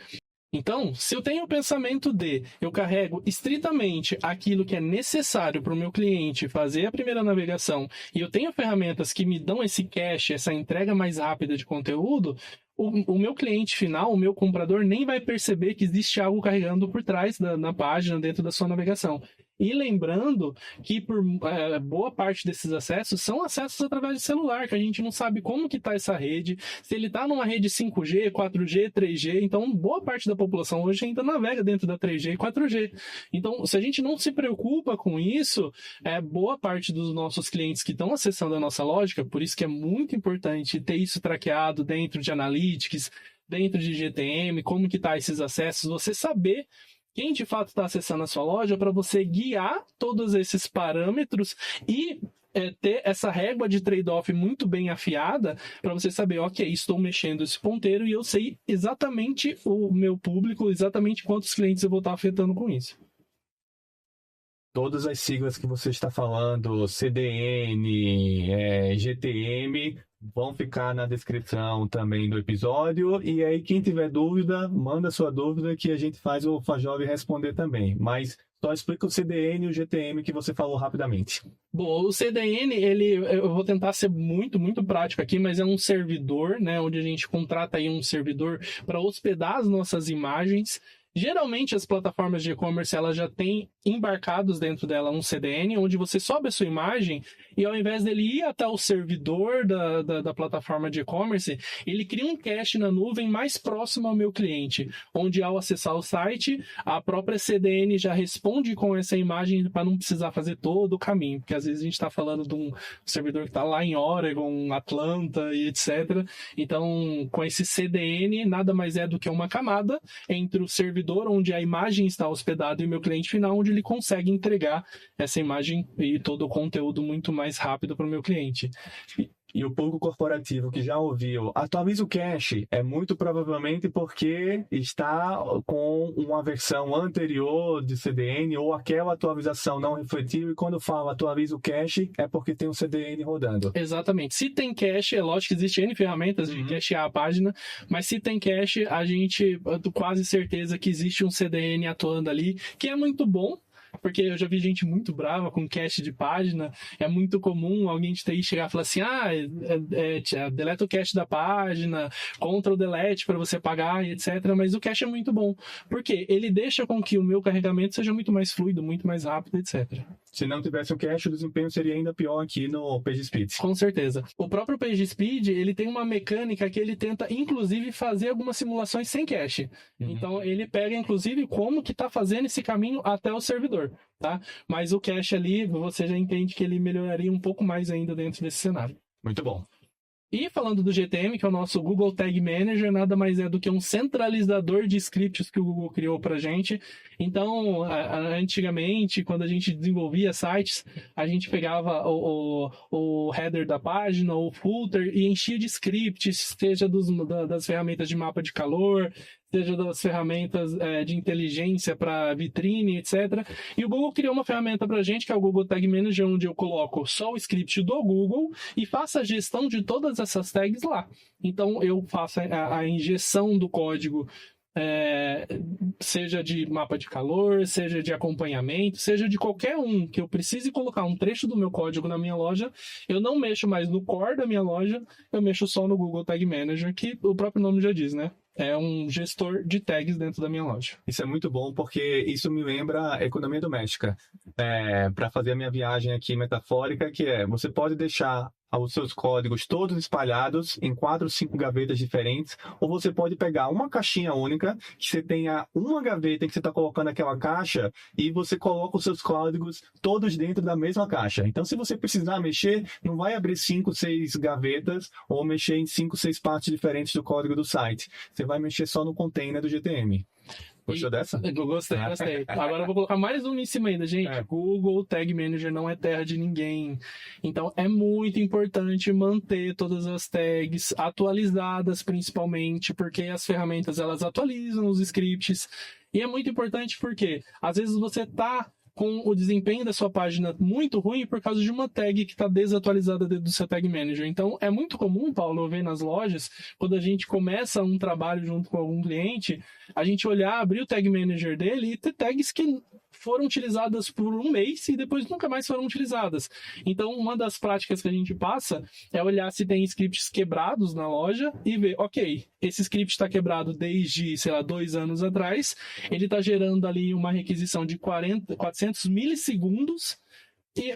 Então, se eu tenho o pensamento de eu carrego estritamente aquilo que é necessário para o meu cliente fazer a primeira navegação e eu tenho ferramentas que me dão esse cache, essa entrega mais rápida de conteúdo, o meu cliente final, o meu comprador, nem vai perceber que existe algo carregando por trás na página, dentro da sua navegação. E lembrando que por boa parte desses acessos são acessos através de celular, que a gente não sabe como que está essa rede, se ele está numa rede 5G, 4G, 3G, então boa parte da população hoje ainda navega dentro da 3G e 4G. Então, se a gente não se preocupa com isso, boa parte dos nossos clientes que estão acessando a nossa lógica, por isso que é muito importante ter isso traqueado dentro de Analytics, dentro de GTM, como que está esses acessos, você saber quem de fato está acessando a sua loja para você guiar todos esses parâmetros e ter essa régua de trade-off muito bem afiada para você saber, ok, estou mexendo esse ponteiro e eu sei exatamente o meu público, exatamente quantos clientes eu vou estar afetando com isso. Todas as siglas que você está falando, CDN, GTM, vão ficar na descrição também do episódio. E aí, quem tiver dúvida, manda sua dúvida que a gente faz o Fajov responder também. Mas só explica o CDN e o GTM que você falou rapidamente. Bom, o CDN, eu vou tentar ser muito, muito prático aqui, mas é um servidor, né, onde a gente contrata aí um servidor para hospedar as nossas imagens. Geralmente as plataformas de e-commerce elas já têm embarcados dentro dela um CDN, onde você sobe a sua imagem e ao invés dele ir até o servidor da plataforma de e-commerce, ele cria um cache na nuvem mais próximo ao meu cliente, onde ao acessar o site, a própria CDN já responde com essa imagem para não precisar fazer todo o caminho, porque às vezes a gente está falando de um servidor que está lá em Oregon, Atlanta e etc. Então, com esse CDN, nada mais é do que uma camada entre o servidor onde a imagem está hospedada e o meu cliente final, onde ele consegue entregar essa imagem e todo o conteúdo muito mais rápido para o meu cliente. E o público corporativo que já ouviu, atualiza o cache, é muito provavelmente porque está com uma versão anterior de CDN ou aquela atualização não refletiu e quando fala atualiza o cache é porque tem um CDN rodando. Exatamente. Se tem cache, é lógico que existem N ferramentas de cachear a página, mas se tem cache, a gente quase certeza que existe um CDN atuando ali, que é muito bom. Porque eu já vi gente muito brava com cache de página. É muito comum alguém de TI chegar e falar assim: deleta o cache da página, Ctrl delete para você pagar e etc. Mas o cache é muito bom. Porque ele deixa com que o meu carregamento seja muito mais fluido, muito mais rápido, etc. Se não tivesse o cache, o desempenho seria ainda pior aqui no PageSpeed. Com certeza. O próprio PageSpeed, ele tem uma mecânica que ele tenta, inclusive, fazer algumas simulações sem cache. Então, ele pega, inclusive, como que está fazendo esse caminho até o servidor, tá? Mas o cache ali, você já entende que ele melhoraria um pouco mais ainda dentro desse cenário. Muito bom. E falando do GTM, que é o nosso Google Tag Manager, nada mais é do que um centralizador de scripts que o Google criou para a gente. Então, antigamente, quando a gente desenvolvia sites, a gente pegava o header da página, ou o footer, e enchia de scripts, seja das ferramentas de mapa de calor, seja das ferramentas de inteligência para vitrine, etc. E o Google criou uma ferramenta para a gente, que é o Google Tag Manager, onde eu coloco só o script do Google e faço a gestão de todas essas tags lá. Então, eu faço a injeção do código, seja de mapa de calor, seja de acompanhamento, seja de qualquer um que eu precise colocar um trecho do meu código na minha loja, eu não mexo mais no core da minha loja, eu mexo só no Google Tag Manager, que o próprio nome já diz, né? é um gestor de tags dentro da minha loja. Isso é muito bom, porque isso me lembra a economia doméstica. Para fazer a minha viagem aqui metafórica, que você pode deixar os seus códigos todos espalhados em 4 ou 5 gavetas diferentes, ou você pode pegar uma caixinha única, que você tenha uma gaveta em que você está colocando aquela caixa, e você coloca os seus códigos todos dentro da mesma caixa. Então, se você precisar mexer, não vai abrir 5, 6 gavetas, ou mexer em 5, 6 partes diferentes do código do site. Você vai mexer só no container do GTM. Gostou dessa? Eu gostei. Agora eu vou colocar mais uma em cima ainda, gente. Google Tag Manager não é terra de ninguém. Então é muito importante manter todas as tags atualizadas, principalmente, porque as ferramentas elas atualizam os scripts. E é muito importante porque às vezes você tá com o desempenho da sua página muito ruim por causa de uma tag que está desatualizada dentro do seu Tag Manager. Então, é muito comum, Paulo, eu ver nas lojas, quando a gente começa um trabalho junto com algum cliente, a gente olhar, abrir o Tag Manager dele e ter tags que foram utilizadas por um mês e depois nunca mais foram utilizadas. Então, uma das práticas que a gente passa é olhar se tem scripts quebrados na loja e ver, ok, esse script está quebrado desde, 2 anos atrás, ele está gerando ali uma requisição de 400 milissegundos e,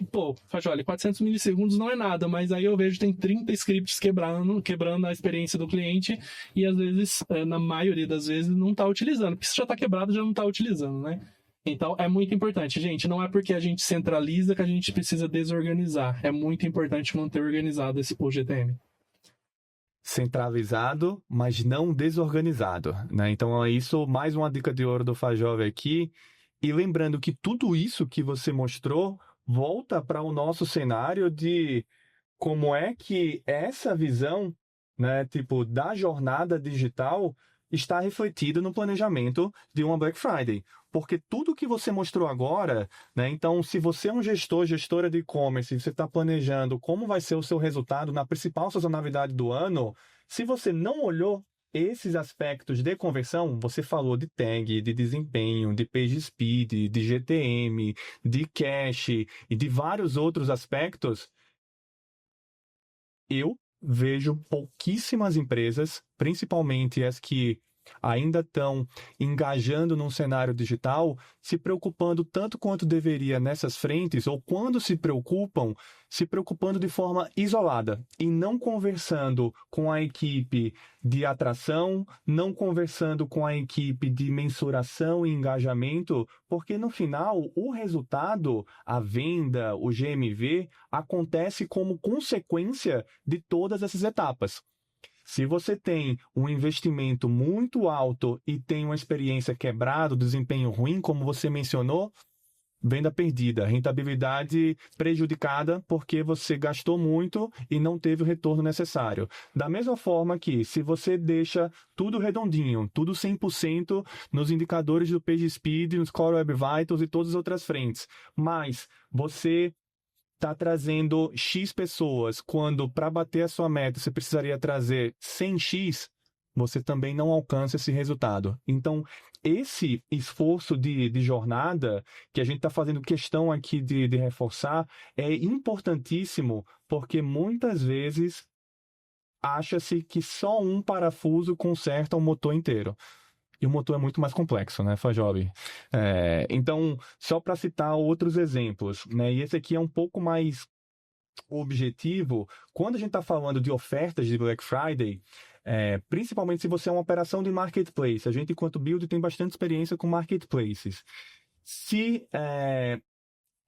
olha, 400 milissegundos não é nada, mas aí eu vejo que tem 30 scripts quebrando a experiência do cliente e às vezes, na maioria das vezes, não está utilizando, porque se já está quebrado, já não está utilizando, né? Então, é muito importante, gente. Não é porque a gente centraliza que a gente precisa desorganizar. É muito importante manter organizado o GTM. Centralizado, mas não desorganizado, né? Então, é isso, mais uma dica de ouro do Fajove aqui. E lembrando que tudo isso que você mostrou volta para o nosso cenário de como é que essa visão, né, da jornada digital está refletida no planejamento de uma Black Friday. Porque tudo que você mostrou agora, né? Então, se você é um gestora de e-commerce, e você está planejando como vai ser o seu resultado na principal sazonalidade do ano, se você não olhou esses aspectos de conversão, você falou de tag, de desempenho, de page speed, de GTM, de cache e de vários outros aspectos, eu vejo pouquíssimas empresas, principalmente as que ainda estão engajando num cenário digital, se preocupando tanto quanto deveria nessas frentes, ou quando se preocupando de forma isolada e não conversando com a equipe de atração, não conversando com a equipe de mensuração e engajamento, porque no final o resultado, a venda, o GMV, acontece como consequência de todas essas etapas. Se você tem um investimento muito alto e tem uma experiência quebrada, desempenho ruim, como você mencionou, venda perdida, rentabilidade prejudicada porque você gastou muito e não teve o retorno necessário. Da mesma forma que, se você deixa tudo redondinho, tudo 100% nos indicadores do PageSpeed, nos Core Web Vitals e todas as outras frentes, mas você está trazendo X pessoas, quando para bater a sua meta você precisaria trazer 100X, você também não alcança esse resultado. Então, esse esforço de jornada, que a gente está fazendo questão aqui de reforçar, é importantíssimo, porque muitas vezes acha-se que só um parafuso conserta o motor inteiro. E o motor é muito mais complexo, né, Fajove? Então, só para citar outros exemplos, né, e esse aqui é um pouco mais objetivo, quando a gente está falando de ofertas de Black Friday, principalmente se você é uma operação de marketplace, a gente, enquanto Build, tem bastante experiência com marketplaces. Se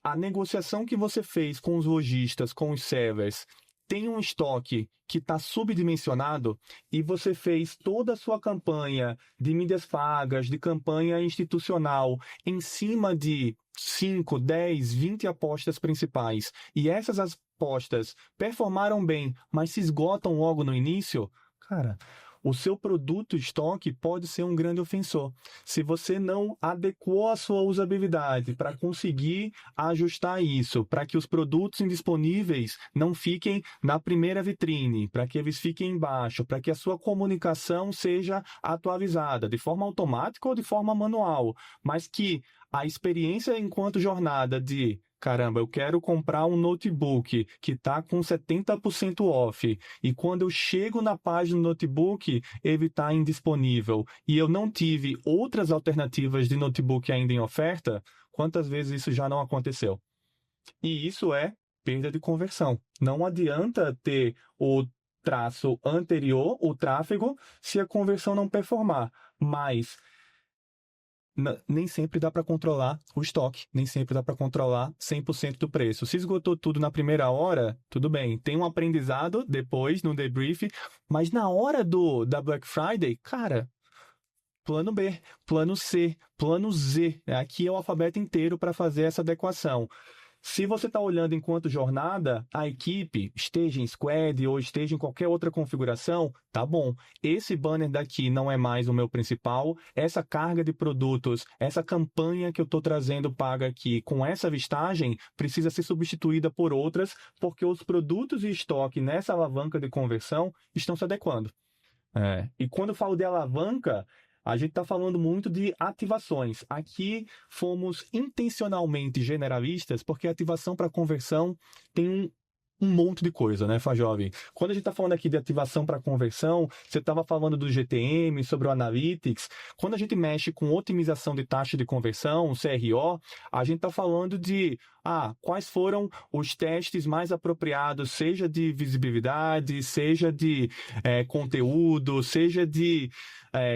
a negociação que você fez com os lojistas, com os sellers, tem um estoque que está subdimensionado e você fez toda a sua campanha de mídias pagas, de campanha institucional, em cima de 5, 10, 20 apostas principais, e essas apostas performaram bem, mas se esgotam logo no início, cara, o seu produto estoque pode ser um grande ofensor. Se você não adequou a sua usabilidade para conseguir ajustar isso, para que os produtos indisponíveis não fiquem na primeira vitrine, para que eles fiquem embaixo, para que a sua comunicação seja atualizada de forma automática ou de forma manual, mas que a experiência enquanto jornada de caramba, eu quero comprar um notebook que está com 70% off, e quando eu chego na página do notebook, ele está indisponível, e eu não tive outras alternativas de notebook ainda em oferta, quantas vezes isso já não aconteceu? E isso é perda de conversão. Não adianta ter o traço anterior, o tráfego, se a conversão não performar. Mas nem sempre dá para controlar o estoque, nem sempre dá para controlar 100% do preço. Se esgotou tudo na primeira hora, tudo bem. Tem um aprendizado depois, no debrief, mas na hora da Black Friday, cara, plano B, plano C, plano Z. Aqui é o alfabeto inteiro para fazer essa adequação. Se você está olhando enquanto jornada, a equipe, esteja em Squad ou esteja em qualquer outra configuração, tá bom. Esse banner daqui não é mais o meu principal. Essa carga de produtos, essa campanha que eu estou trazendo paga aqui com essa vistagem, precisa ser substituída por outras, porque os produtos e estoque nessa alavanca de conversão estão se adequando. E quando eu falo de alavanca, a gente está falando muito de ativações. Aqui fomos intencionalmente generalistas, porque ativação para conversão tem um monte de coisa, né, Fajove? Quando a gente está falando aqui de ativação para conversão, você estava falando do GTM, sobre o Analytics. Quando a gente mexe com otimização de taxa de conversão, CRO, a gente está falando de quais foram os testes mais apropriados, seja de visibilidade, seja de conteúdo, seja de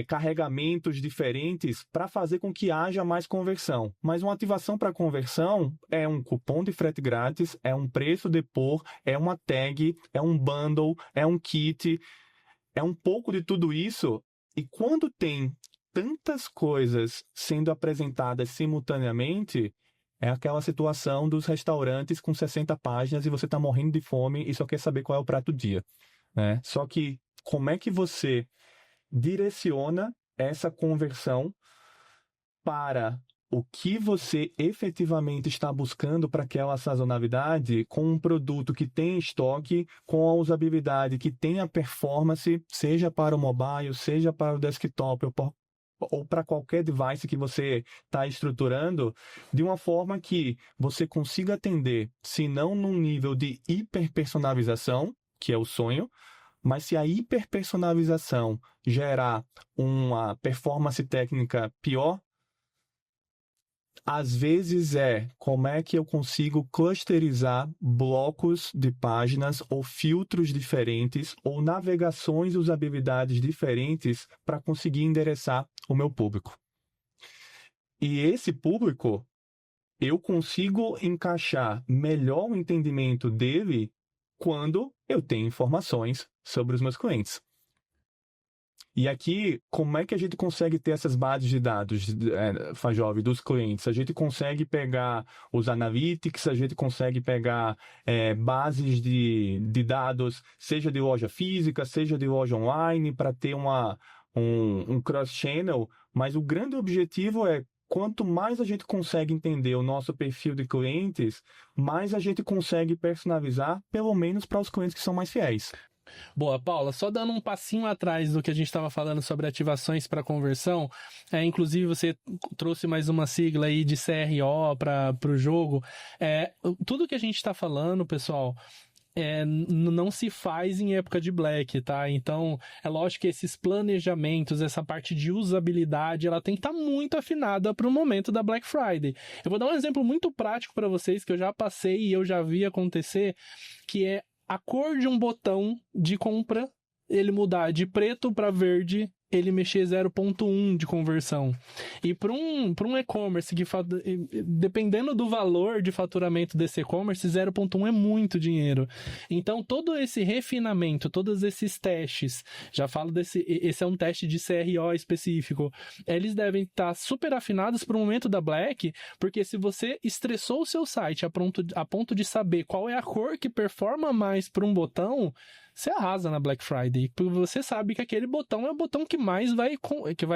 carregamentos diferentes para fazer com que haja mais conversão. Mas uma ativação para conversão é um cupom de frete grátis, é um preço depor, é uma tag, é um bundle, é um kit, é um pouco de tudo isso. E quando tem tantas coisas sendo apresentadas simultaneamente, é aquela situação dos restaurantes com 60 páginas e você está morrendo de fome e só quer saber qual é o prato do dia, né? Só que como é que você direciona essa conversão para o que você efetivamente está buscando para aquela sazonalidade com um produto que tem estoque, com a usabilidade que tem a performance, seja para o mobile, seja para o desktop ou para qualquer device que você está estruturando, de uma forma que você consiga atender, se não num nível de hiperpersonalização, que é o sonho, mas se a hiperpersonalização gerar uma performance técnica pior, às vezes como é que eu consigo clusterizar blocos de páginas ou filtros diferentes ou navegações e usabilidades diferentes para conseguir endereçar o meu público. E esse público, eu consigo encaixar melhor o entendimento dele quando eu tenho informações sobre os meus clientes. E aqui, como é que a gente consegue ter essas bases de dados, Fajove, dos clientes? A gente consegue pegar os analytics, a gente consegue pegar bases de dados, seja de loja física, seja de loja online, para ter um cross-channel, mas o grande objetivo é quanto mais a gente consegue entender o nosso perfil de clientes, mais a gente consegue personalizar, pelo menos para os clientes que são mais fiéis. Boa, Paula, só dando um passinho atrás do que a gente estava falando sobre ativações para conversão, inclusive você trouxe mais uma sigla aí de CRO para o jogo. Tudo que a gente está falando, pessoal, não se faz em época de Black, tá? Então, é lógico que esses planejamentos, essa parte de usabilidade, ela tem que estar muito afinada para o momento da Black Friday. Eu vou dar um exemplo muito prático para vocês, que eu já passei e eu já vi acontecer, que é a cor de um botão de compra, ele mudar de preto para verde, ele mexer 0.1 de conversão. E para um e-commerce que, dependendo do valor de faturamento desse e-commerce, 0.1 é muito dinheiro. Então, todo esse refinamento, todos esses testes, já falo esse é um teste de CRO específico, eles devem estar super afinados para o momento da Black, porque se você estressou o seu site a ponto de saber qual é a cor que performa mais para um botão, você arrasa na Black Friday, porque você sabe que aquele botão é o botão que mais vai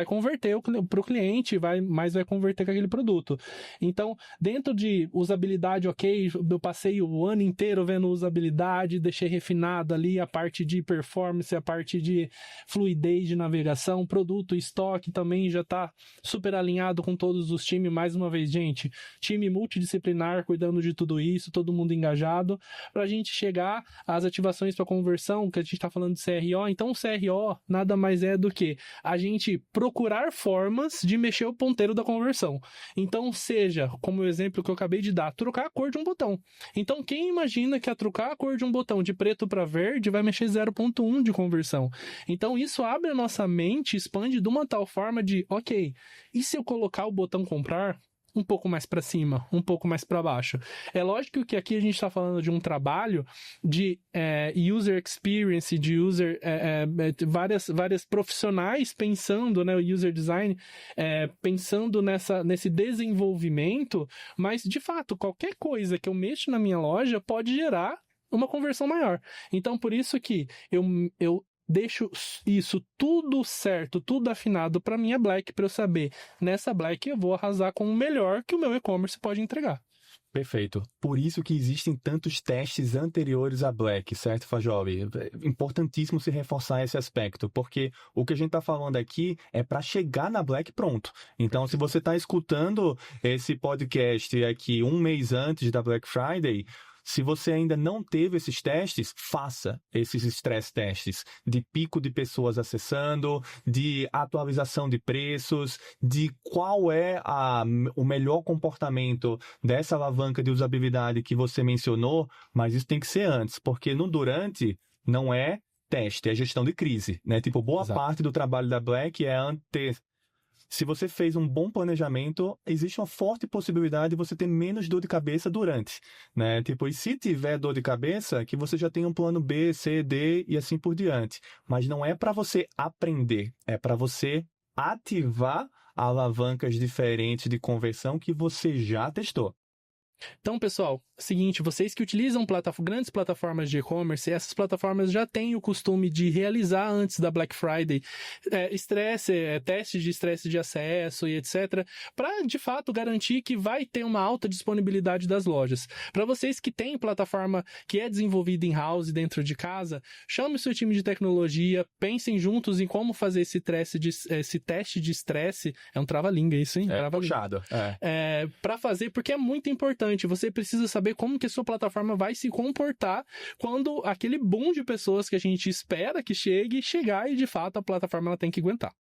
converter para o cliente, mais vai converter com aquele produto. Então, dentro de usabilidade, ok, eu passei o ano inteiro vendo usabilidade, deixei refinado ali a parte de performance, a parte de fluidez de navegação, produto, estoque também já está super alinhado com todos os times, mais uma vez, gente, time multidisciplinar cuidando de tudo isso, todo mundo engajado, para a gente chegar às ativações para conversão, que a gente está falando de CRO. Então o CRO nada mais é do que a gente procurar formas de mexer o ponteiro da conversão. Então seja, como o exemplo que eu acabei de dar, trocar a cor de um botão. Então quem imagina que a trocar a cor de um botão de preto para verde vai mexer 0.1 de conversão? Então isso abre a nossa mente, expande de uma tal forma de, ok, e se eu colocar o botão comprar um pouco mais para cima, um pouco mais para baixo? É lógico que aqui a gente está falando de um trabalho de user experience, de várias profissionais pensando, né, o user design, pensando nesse desenvolvimento, mas de fato, qualquer coisa que eu mexo na minha loja pode gerar uma conversão maior. Então, por isso que eu deixo isso tudo certo, tudo afinado para minha Black, para eu saber, nessa Black eu vou arrasar com o melhor que o meu e-commerce pode entregar. Perfeito. Por isso que existem tantos testes anteriores à Black, certo, Fajoli? É importantíssimo se reforçar esse aspecto, porque o que a gente está falando aqui é para chegar na Black pronto. Então, se você está escutando esse podcast aqui um mês antes da Black Friday, se você ainda não teve esses testes, faça esses stress testes de pico de pessoas acessando, de atualização de preços, de qual é o melhor comportamento dessa alavanca de usabilidade que você mencionou, mas isso tem que ser antes, porque no durante não é teste, é gestão de crise, né? Tipo, boa Exato. parte do trabalho da Black é se você fez um bom planejamento, existe uma forte possibilidade de você ter menos dor de cabeça durante, né? Tipo, e se tiver dor de cabeça, que você já tenha um plano B, C, D e assim por diante. Mas não é para você aprender, é para você ativar alavancas diferentes de conversão que você já testou. Então, pessoal, seguinte, vocês que utilizam grandes plataformas de e-commerce, essas plataformas já têm o costume de realizar antes da Black Friday testes de estresse de acesso e etc, para, de fato, garantir que vai ter uma alta disponibilidade das lojas. Para vocês que têm plataforma que é desenvolvida in-house dentro de casa, chame o seu time de tecnologia, pensem juntos em como fazer esse teste de estresse. É um trava-língua isso, hein? É puxado. Para fazer, porque é muito importante. Você precisa saber como que a sua plataforma vai se comportar quando aquele boom de pessoas que a gente espera que chegar e, de fato, a plataforma ela tem que aguentar.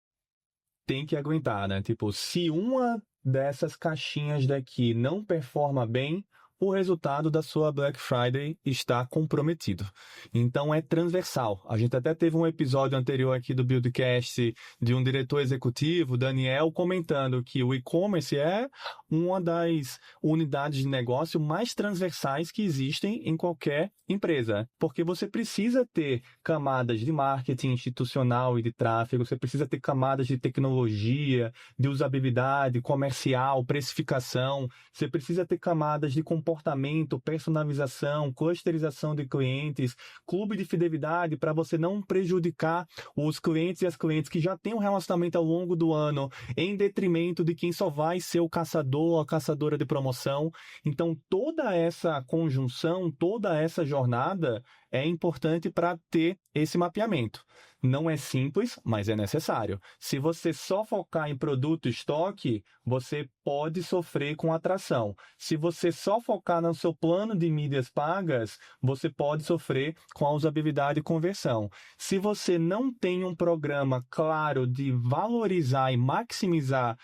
Tem que aguentar, né? Tipo, se uma dessas caixinhas daqui não performa bem, o resultado da sua Black Friday está comprometido. Então é transversal. A gente até teve um episódio anterior aqui do Buildcast de um diretor executivo, Daniel, comentando que o e-commerce é uma das unidades de negócio mais transversais que existem em qualquer empresa, porque você precisa ter camadas de marketing institucional e de tráfego, você precisa ter camadas de tecnologia, de usabilidade, comercial, precificação, você precisa ter camadas de comportamento, personalização, clusterização de clientes, clube de fidelidade para você não prejudicar os clientes e as clientes que já têm um relacionamento ao longo do ano, em detrimento de quem só vai ser o caçador ou a caçadora de promoção. Então, toda essa conjunção, toda essa jornada é importante para ter esse mapeamento. Não é simples, mas é necessário. Se você só focar em produto e estoque, você pode sofrer com atração. Se você só focar no seu plano de mídias pagas, você pode sofrer com a usabilidade e conversão. Se você não tem um programa claro de valorizar e maximizar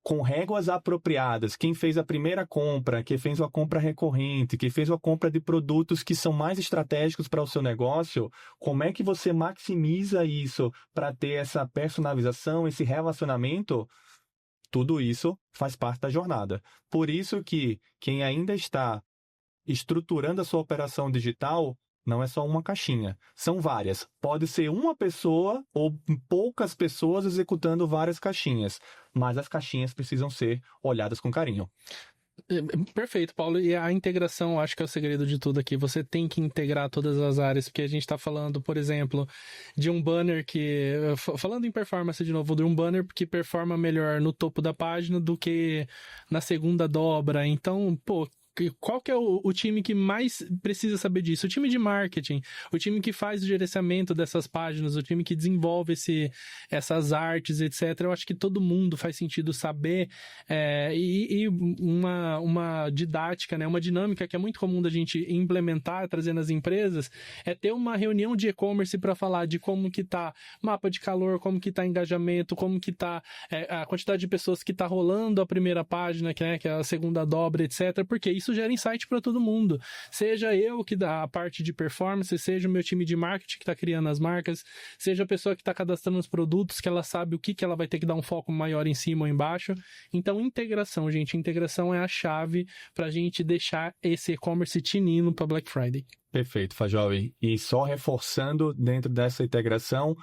com réguas apropriadas, quem fez a primeira compra, quem fez uma compra recorrente, quem fez uma compra de produtos que são mais estratégicos para o seu negócio, como é que você maximiza isso para ter essa personalização, esse relacionamento? Tudo isso faz parte da jornada. Por isso que quem ainda está estruturando a sua operação digital não é só uma caixinha, são várias. Pode ser uma pessoa ou poucas pessoas executando várias caixinhas, mas as caixinhas precisam ser olhadas com carinho. Perfeito, Paulo. E a integração, acho que é o segredo de tudo aqui. Você tem que integrar todas as áreas, porque a gente está falando, por exemplo, de um banner que. Falando em performance de novo, de um banner que performa melhor no topo da página do que na segunda dobra. Então, pô. Qual que é o time que mais precisa saber disso? O time de marketing, o time que faz o gerenciamento dessas páginas, o time que desenvolve essas artes, etc. Eu acho que todo mundo faz sentido saber e uma didática, né? Uma dinâmica que é muito comum da gente implementar, trazer nas empresas, é ter uma reunião de e-commerce para falar de como que tá mapa de calor, como que tá engajamento, como que tá a quantidade de pessoas que tá rolando a primeira página, que é a segunda dobra, etc. Porque isso gera insight para todo mundo. Seja eu que dá a parte de performance, seja o meu time de marketing que está criando as marcas, seja a pessoa que está cadastrando os produtos, que ela sabe o que ela vai ter que dar um foco maior em cima ou embaixo. Então, integração, gente. Integração é a chave para a gente deixar esse e-commerce tinindo para Black Friday. Perfeito, Fajoli. E só reforçando dentro dessa integração,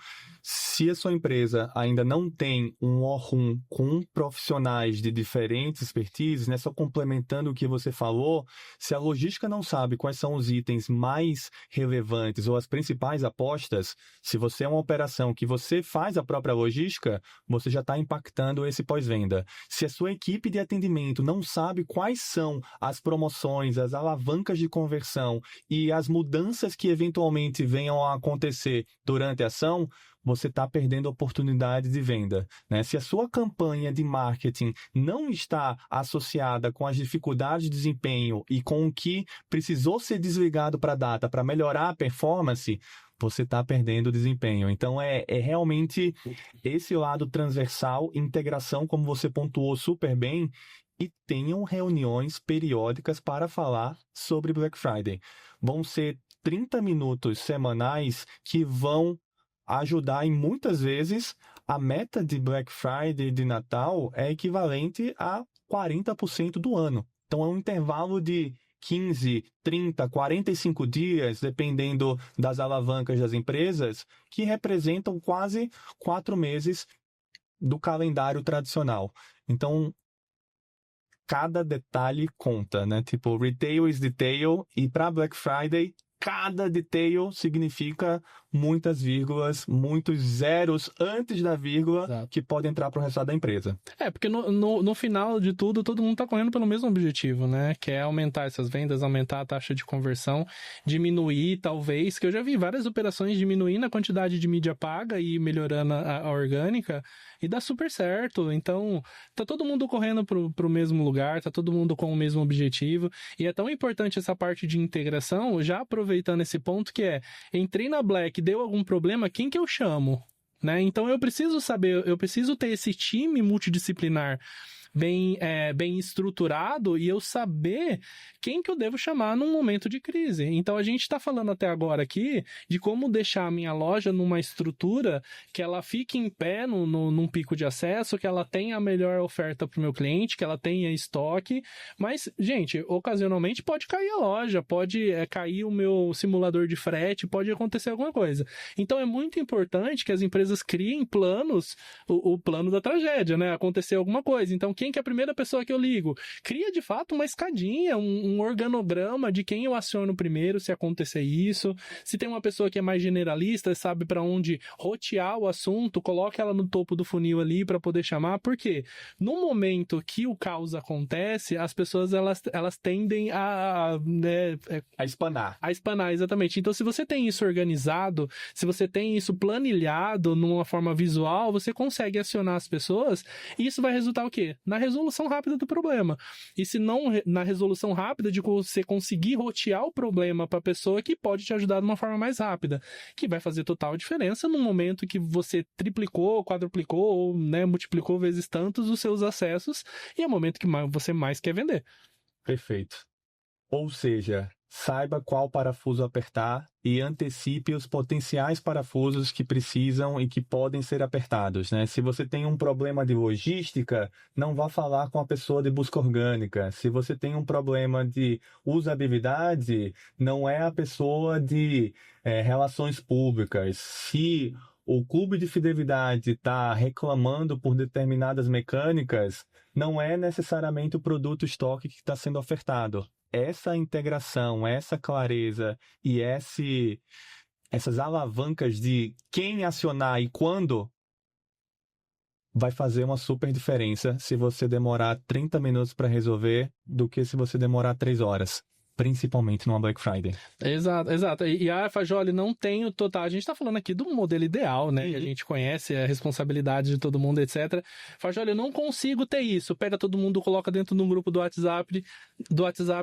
se a sua empresa ainda não tem um War Room com profissionais de diferentes expertises, né, só complementando o que você falou, se a logística não sabe quais são os itens mais relevantes ou as principais apostas, se você é uma operação que você faz a própria logística, você já está impactando esse pós-venda. Se a sua equipe de atendimento não sabe quais são as promoções, as alavancas de conversão e as mudanças que eventualmente venham a acontecer durante a ação, você está perdendo oportunidade de venda, né? Se a sua campanha de marketing não está associada com as dificuldades de desempenho e com o que precisou ser desligado para a data para melhorar a performance, você está perdendo desempenho. Então, é realmente esse lado transversal, integração, como você pontuou super bem, e tenham reuniões periódicas para falar sobre Black Friday. Vão ser 30 minutos semanais que vão ajudar, e muitas vezes a meta de Black Friday de Natal é equivalente a 40% do ano. Então é um intervalo de 15, 30, 45 dias, dependendo das alavancas das empresas, que representam quase 4 meses do calendário tradicional. Então, cada detalhe conta, né? Tipo, retail is detail, e para Black Friday, cada detail significa muitas vírgulas, muitos zeros antes da vírgula. Exato. Que pode entrar para o resultado da empresa. Porque no final de tudo, todo mundo está correndo pelo mesmo objetivo, né? Que é aumentar essas vendas, aumentar a taxa de conversão, diminuir, talvez, que eu já vi várias operações diminuindo a quantidade de mídia paga e melhorando a orgânica, e dá super certo. Então, tá todo mundo correndo pro mesmo lugar, tá todo mundo com o mesmo objetivo, e é tão importante essa parte de integração, já aproveitando esse ponto, que é, entrei na Black, deu algum problema, quem que eu chamo? Né? Então eu preciso saber, eu preciso ter esse time multidisciplinar bem estruturado, e eu saber quem que eu devo chamar num momento de crise. Então a gente está falando até agora aqui de como deixar a minha loja numa estrutura que ela fique em pé num pico de acesso, que ela tenha a melhor oferta para o meu cliente, que ela tenha estoque, mas, gente, ocasionalmente pode cair a loja, pode cair o meu simulador de frete, pode acontecer alguma coisa. Então é muito importante que as empresas criem planos, o plano da tragédia, né? Acontecer alguma coisa. Então, quem que é a primeira pessoa que eu ligo? Cria, de fato, uma escadinha, um organograma de quem eu aciono primeiro se acontecer isso. Se tem uma pessoa que é mais generalista, sabe para onde rotear o assunto, coloque ela no topo do funil ali para poder chamar. Por quê? No momento que o caos acontece, as pessoas elas tendem a espanar. A espanar, exatamente. Então, se você tem isso organizado, se você tem isso planilhado numa forma visual, você consegue acionar as pessoas, e isso vai resultar o quê? Na resolução rápida do problema. E se não na resolução rápida, de você conseguir rotear o problema para a pessoa que pode te ajudar de uma forma mais rápida, que vai fazer total diferença no momento que você triplicou, quadruplicou ou multiplicou vezes tantos os seus acessos, e é o momento que você mais quer vender. Perfeito. Ou seja, saiba qual parafuso apertar e antecipe os potenciais parafusos que precisam e que podem ser apertados, né? Se você tem um problema de logística, não vá falar com a pessoa de busca orgânica. Se você tem um problema de usabilidade, não é a pessoa de relações públicas. Se o clube de fidelidade está reclamando por determinadas mecânicas, não é necessariamente o produto estoque que está sendo ofertado. Essa integração, essa clareza e essas alavancas de quem acionar e quando vai fazer uma super diferença se você demorar 30 minutos para resolver do que se você demorar 3 horas. Principalmente numa Black Friday. Exato. E a Fajoli não tem o total. A gente tá falando aqui do modelo ideal, né? E a gente conhece a responsabilidade de todo mundo, etc. Fajoli, eu não consigo ter isso. Pega todo mundo, coloca dentro de um grupo do WhatsApp.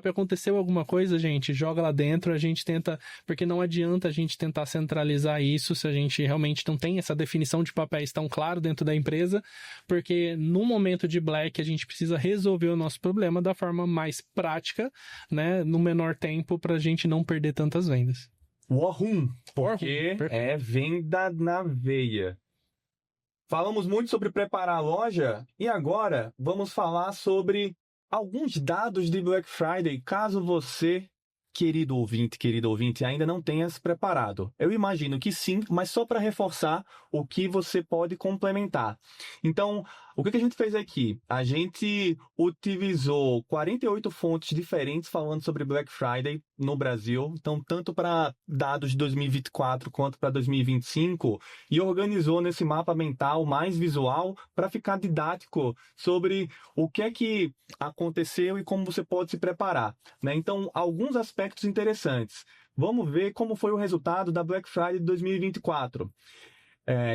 Aconteceu alguma coisa, gente? Joga lá dentro, a gente tenta. Porque não adianta a gente tentar centralizar isso se a gente realmente não tem essa definição de papéis tão claro dentro da empresa. Porque no momento de Black, a gente precisa resolver o nosso problema da forma mais prática, né? No menor tempo para a gente não perder tantas vendas. War Room, porque é venda na veia. Falamos muito sobre preparar a loja e agora vamos falar sobre alguns dados de Black Friday, caso você, querido ouvinte, ainda não tenha se preparado. Eu imagino que sim, mas só para reforçar o que você pode complementar. Então, o que a gente fez aqui? A gente utilizou 48 fontes diferentes falando sobre Black Friday no Brasil, então tanto para dados de 2024 quanto para 2025, e organizou nesse mapa mental mais visual para ficar didático sobre o que é que aconteceu e como você pode se preparar, né? Então, alguns aspectos interessantes. Vamos ver como foi o resultado da Black Friday de 2024.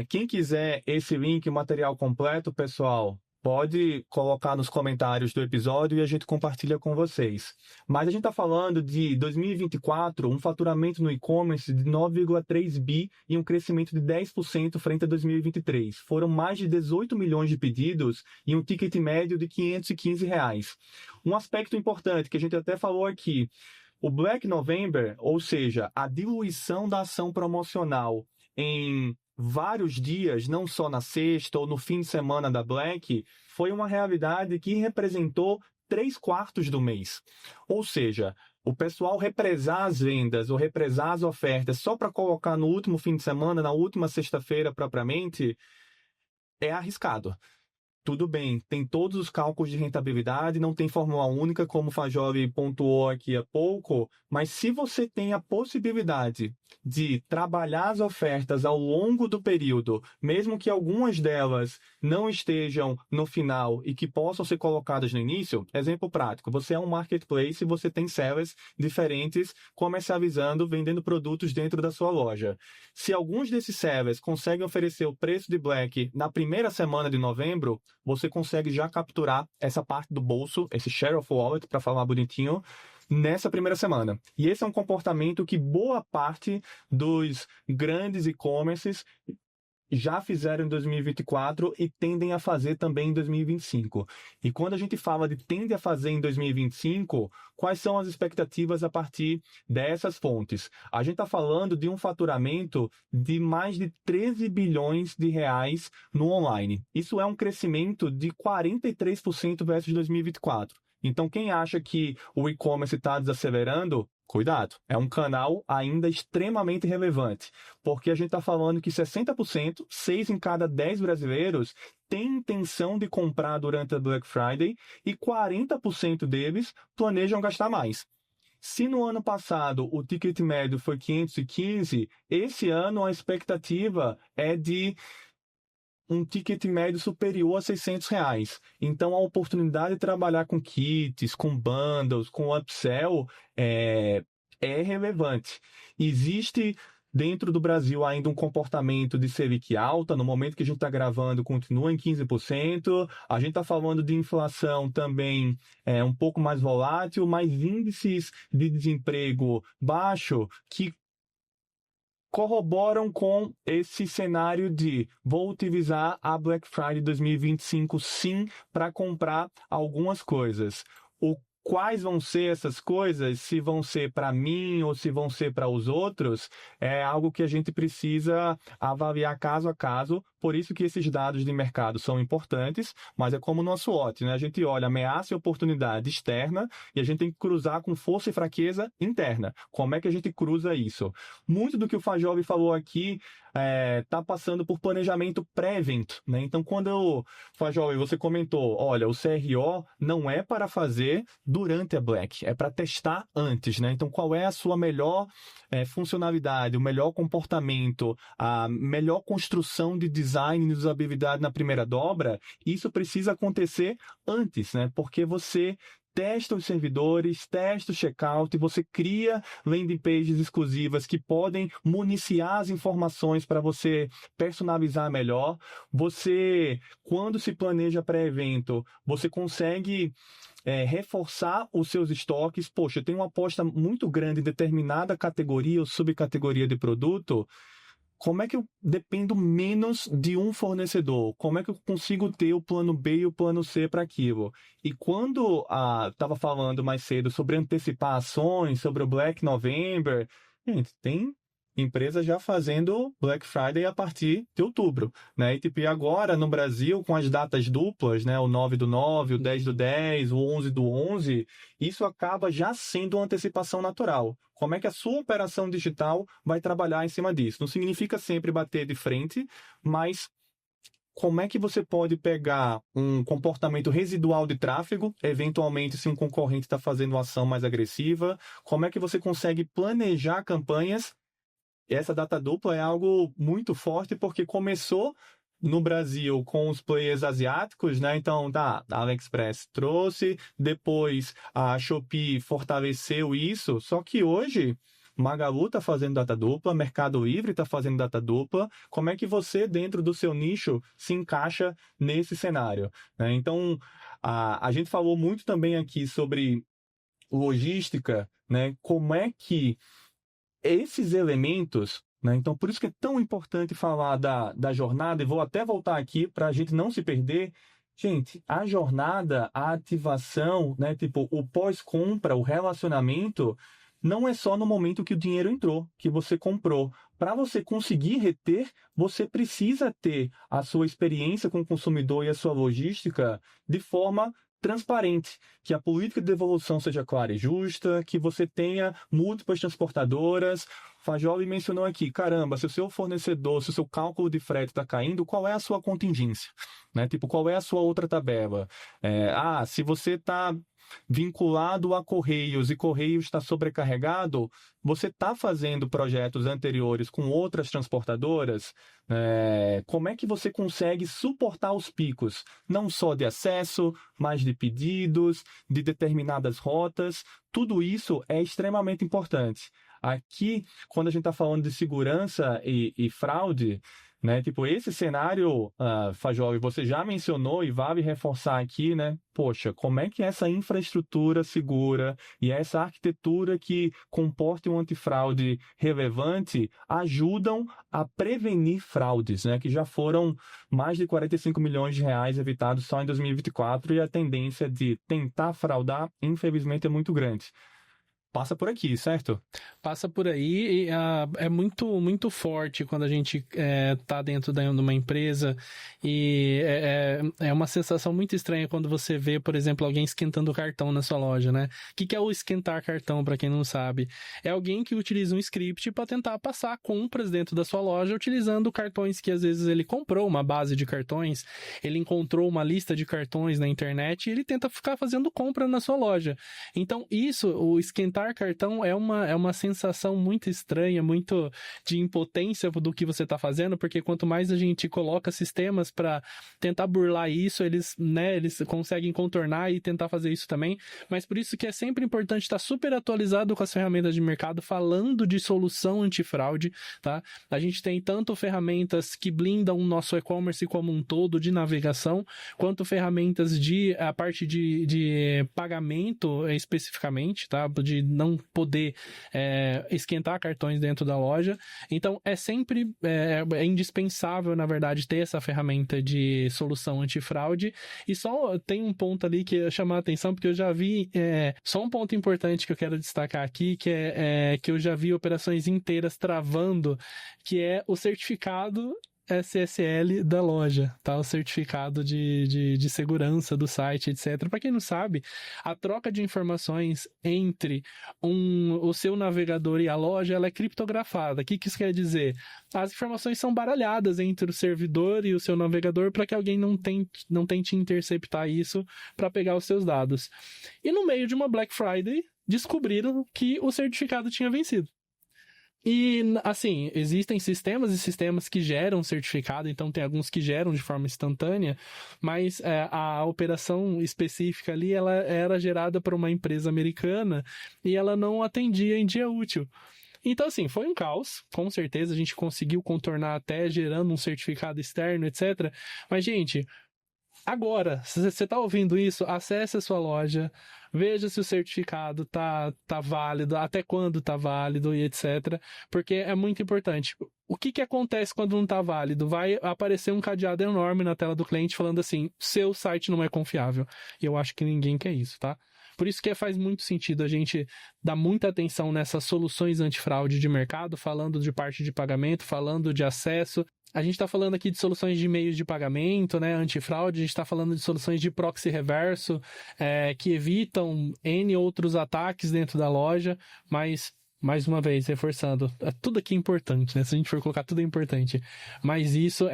Quem quiser esse link, material completo, pessoal, pode colocar nos comentários do episódio e a gente compartilha com vocês. Mas a gente está falando de 2024, um faturamento no e-commerce de 9,3 bi e um crescimento de 10% frente a 2023. Foram mais de 18 milhões de pedidos e um ticket médio de R$ 515. Um aspecto importante que a gente até falou aqui, o Black November, ou seja, a diluição da ação promocional em vários dias, não só na sexta ou no fim de semana da Black, foi uma realidade que representou 3/4 do mês. Ou seja, o pessoal represar as vendas ou represar as ofertas só para colocar no último fim de semana, na última sexta-feira propriamente, é arriscado. Tudo bem, tem todos os cálculos de rentabilidade, não tem fórmula única, como o Fajoli pontuou aqui há pouco, mas se você tem a possibilidade de trabalhar as ofertas ao longo do período, mesmo que algumas delas não estejam no final e que possam ser colocadas no início, exemplo prático, você é um marketplace e você tem sellers diferentes comercializando, vendendo produtos dentro da sua loja. Se alguns desses sellers conseguem oferecer o preço de Black na primeira semana de novembro, você consegue já capturar essa parte do bolso, esse share of wallet, para falar bonitinho, nessa primeira semana. E esse é um comportamento que boa parte dos grandes e-commerces já fizeram em 2024 e tendem a fazer também em 2025. E quando a gente fala de tende a fazer em 2025, quais são as expectativas a partir dessas fontes? A gente está falando de um faturamento de mais de 13 bilhões de reais no online. Isso é um crescimento de 43% versus 2024. Então, quem acha que o e-commerce está desacelerando, cuidado, é um canal ainda extremamente relevante, porque a gente está falando que 60%, 6 em cada 10 brasileiros, têm intenção de comprar durante a Black Friday e 40% deles planejam gastar mais. Se no ano passado o ticket médio foi 515, esse ano a expectativa é de um ticket médio superior a R$600. Então, a oportunidade de trabalhar com kits, com bundles, com upsell é relevante. Existe dentro do Brasil ainda um comportamento de Selic alta, no momento que a gente está gravando continua em 15%, a gente está falando de inflação também um pouco mais volátil, mas índices de desemprego baixo que corroboram com esse cenário de vou utilizar a Black Friday 2025 sim para comprar algumas coisas. Quais vão ser essas coisas, se vão ser para mim ou se vão ser para os outros, é algo que a gente precisa avaliar caso a caso Por isso que esses dados de mercado são importantes, mas é como o nosso OT, né? A gente olha ameaça e oportunidade externa e a gente tem que cruzar com força e fraqueza interna. Como é que a gente cruza isso? Muito do que o Fajoli falou aqui está passando por planejamento pré-evento, né? Então, quando Fajoli, você comentou, olha, o CRO não é para fazer durante a Black, é para testar antes, né? Então, qual é a sua melhor funcionalidade, o melhor comportamento, a melhor construção de design e usabilidade na primeira dobra? Isso precisa acontecer antes, né? Porque você testa os servidores, testa o checkout, você cria landing pages exclusivas que podem municiar as informações para você personalizar melhor. Você, quando se planeja pré-evento, você consegue reforçar os seus estoques. Poxa, eu tenho uma aposta muito grande em determinada categoria ou subcategoria de produto. Como é que eu dependo menos de um fornecedor? Como é que eu consigo ter o plano B e o plano C para aquilo? E quando estava falando mais cedo sobre antecipar ações, sobre o Black November, gente, tem empresas já fazendo Black Friday a partir de outubro, né? E agora no Brasil, com as datas duplas, né? O 9/9, o 10/10, o 11/11, isso acaba já sendo uma antecipação natural. Como é que a sua operação digital vai trabalhar em cima disso? Não significa sempre bater de frente, mas como é que você pode pegar um comportamento residual de tráfego, eventualmente se um concorrente está fazendo uma ação mais agressiva? Como é que você consegue planejar campanhas? Essa data dupla é algo muito forte porque começou no Brasil com os players asiáticos, né? Então, a AliExpress trouxe, depois a Shopee fortaleceu isso, só que hoje Magalu está fazendo data dupla, Mercado Livre está fazendo data dupla. Como é que você, dentro do seu nicho, se encaixa nesse cenário, né? Então, a gente falou muito também aqui sobre logística, né? Como é que esses elementos, né? Então, por isso que é tão importante falar da jornada, e vou até voltar aqui para a gente não se perder. Gente, a jornada, a ativação, né? Tipo, o pós-compra, o relacionamento, não é só no momento que o dinheiro entrou, que você comprou. Para você conseguir reter, você precisa ter a sua experiência com o consumidor e a sua logística de forma transparente, que a política de devolução seja clara e justa, que você tenha múltiplas transportadoras. Fajoli mencionou aqui, caramba, se o seu fornecedor, se o seu cálculo de frete está caindo, qual é a sua contingência? Né? Tipo, qual é a sua outra tabela? Se você está vinculado a Correios e Correios está sobrecarregado, você está fazendo projetos anteriores com outras transportadoras? Como é que você consegue suportar os picos, não só de acesso, mas de pedidos, de determinadas rotas? Tudo isso é extremamente importante. Aqui, quando a gente está falando de segurança e fraude, né? Tipo, esse cenário, Fajoli, você já mencionou e vale reforçar aqui, né? Poxa, como é que essa infraestrutura segura e essa arquitetura que comporte um antifraude relevante ajudam a prevenir fraudes, né? Que já foram mais de 45 milhões de reais evitados só em 2024 e a tendência de tentar fraudar, infelizmente, é muito grande. Passa por aqui, certo? Passa por aí e é muito, muito forte quando a gente tá dentro de uma empresa e é uma sensação muito estranha quando você vê, por exemplo, alguém esquentando o cartão na sua loja, né? O que é o esquentar cartão, para quem não sabe? É alguém que utiliza um script para tentar passar compras dentro da sua loja utilizando cartões que às vezes ele comprou, uma base de cartões, ele encontrou uma lista de cartões na internet e ele tenta ficar fazendo compra na sua loja. Então, o esquentar cartão é uma sensação muito estranha, muito de impotência do que você está fazendo, porque quanto mais a gente coloca sistemas para tentar burlar isso, eles conseguem contornar e tentar fazer isso também, mas por isso que é sempre importante estar super atualizado com as ferramentas de mercado, falando de solução antifraude, tá? A gente tem tanto ferramentas que blindam o nosso e-commerce como um todo de navegação, quanto ferramentas a parte de pagamento especificamente, tá? De não poder esquentar cartões dentro da loja. Então, é sempre indispensável, na verdade, ter essa ferramenta de solução antifraude. E só tem um ponto ali que chama a atenção, porque eu já vi só um ponto importante que eu quero destacar aqui, que que eu já vi operações inteiras travando, que é o certificado SSL da loja, tá? O certificado de segurança do site, etc. Para quem não sabe, a troca de informações entre o seu navegador e a loja, ela é criptografada. O que isso quer dizer? As informações são baralhadas entre o servidor e o seu navegador para que alguém não tente interceptar isso para pegar os seus dados. E no meio de uma Black Friday, descobriram que o certificado tinha vencido. E, assim, existem sistemas e sistemas que geram certificado, então tem alguns que geram de forma instantânea, mas a operação específica ali, ela era gerada por uma empresa americana e ela não atendia em dia útil. Então, assim, foi um caos, com certeza, a gente conseguiu contornar até gerando um certificado externo, etc. Mas, gente, agora, se você está ouvindo isso, acesse a sua loja, veja se o certificado tá válido, até quando tá válido e etc. Porque é muito importante. O que acontece quando não tá válido? Vai aparecer um cadeado enorme na tela do cliente falando assim, seu site não é confiável. E eu acho que ninguém quer isso, tá? Por isso que faz muito sentido a gente dar muita atenção nessas soluções antifraude de mercado, falando de parte de pagamento, falando de acesso. A gente está falando aqui de soluções de meios de pagamento, né, antifraude, a gente está falando de soluções de proxy reverso, que evitam N outros ataques dentro da loja, mas, mais uma vez, reforçando, tudo aqui é importante, né, se a gente for colocar tudo é importante, mas isso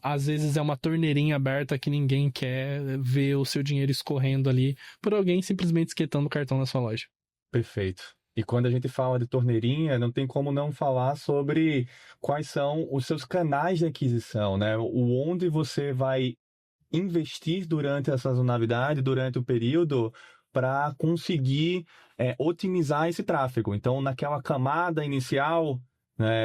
às vezes é uma torneirinha aberta que ninguém quer ver o seu dinheiro escorrendo ali por alguém simplesmente esquentando o cartão na sua loja. Perfeito. E quando a gente fala de torneirinha, não tem como não falar sobre quais são os seus canais de aquisição, né? Onde você vai investir durante a sazonalidade, durante o período, para conseguir otimizar esse tráfego. Então, naquela camada inicial,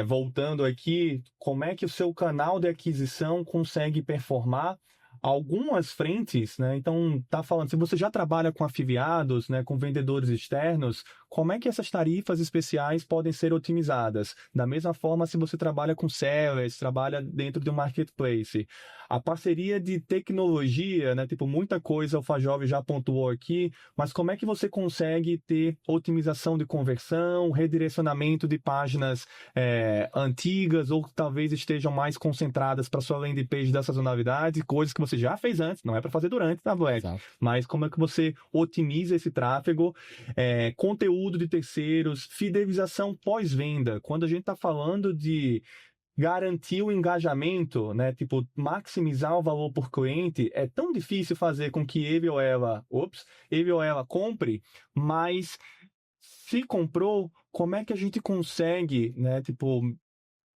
voltando aqui, como é que o seu canal de aquisição consegue performar algumas frentes, né? Então, tá falando, se você já trabalha com afiliados, né, com vendedores externos, como é que essas tarifas especiais podem ser otimizadas? Da mesma forma, se você trabalha com sellers, trabalha dentro de um marketplace. A parceria de tecnologia, né, tipo, muita coisa o Fajov já pontuou aqui, mas como é que você consegue ter otimização de conversão, redirecionamento de páginas antigas ou que talvez estejam mais concentradas para sua landing page da sazonalidade, coisas que você já fez antes, não é para fazer durante, tá, Black? Exato. Mas como é que você otimiza esse tráfego, conteúdo de terceiros, fidelização pós-venda. Quando a gente está falando de garantir o engajamento, né, tipo, maximizar o valor por cliente, é tão difícil fazer com que ele ou ela compre, mas se comprou, como é que a gente consegue, né, tipo,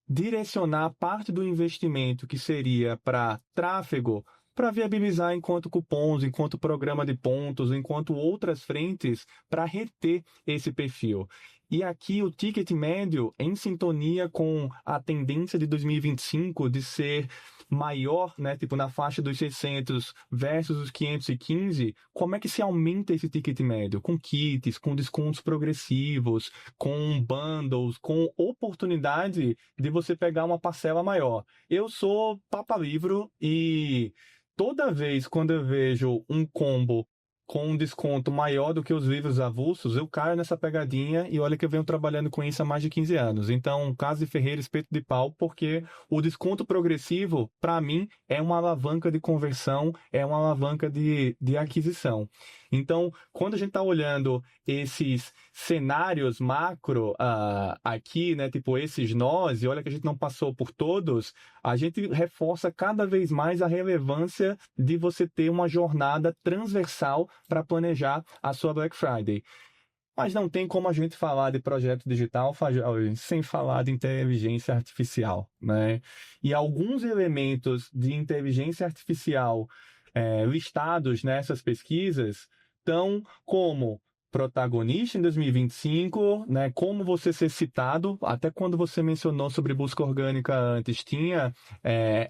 direcionar parte do investimento que seria para tráfego para viabilizar enquanto cupons, enquanto programa de pontos, enquanto outras frentes para reter esse perfil. E aqui o ticket médio em sintonia com a tendência de 2025 de ser maior, né, tipo na faixa dos 600 versus os 515, como é que se aumenta esse ticket médio? Com kits, com descontos progressivos, com bundles, com oportunidade de você pegar uma parcela maior. Eu sou papa-livro e toda vez quando eu vejo um combo com um desconto maior do que os livros avulsos, eu caio nessa pegadinha e olha que eu venho trabalhando com isso há mais de 15 anos. Então, Casa de Ferreira, espeto de pau, porque o desconto progressivo, para mim, é uma alavanca de conversão, é uma alavanca de aquisição. Então, quando a gente está olhando esses cenários macro aqui, né, tipo esses nós, e olha que a gente não passou por todos, a gente reforça cada vez mais a relevância de você ter uma jornada transversal para planejar a sua Black Friday. Mas não tem como a gente falar de projeto digital sem falar de inteligência artificial, né? E alguns elementos de inteligência artificial listados nessas pesquisas estão como protagonista em 2025, né? Como você ser citado, até quando você mencionou sobre busca orgânica antes, tinha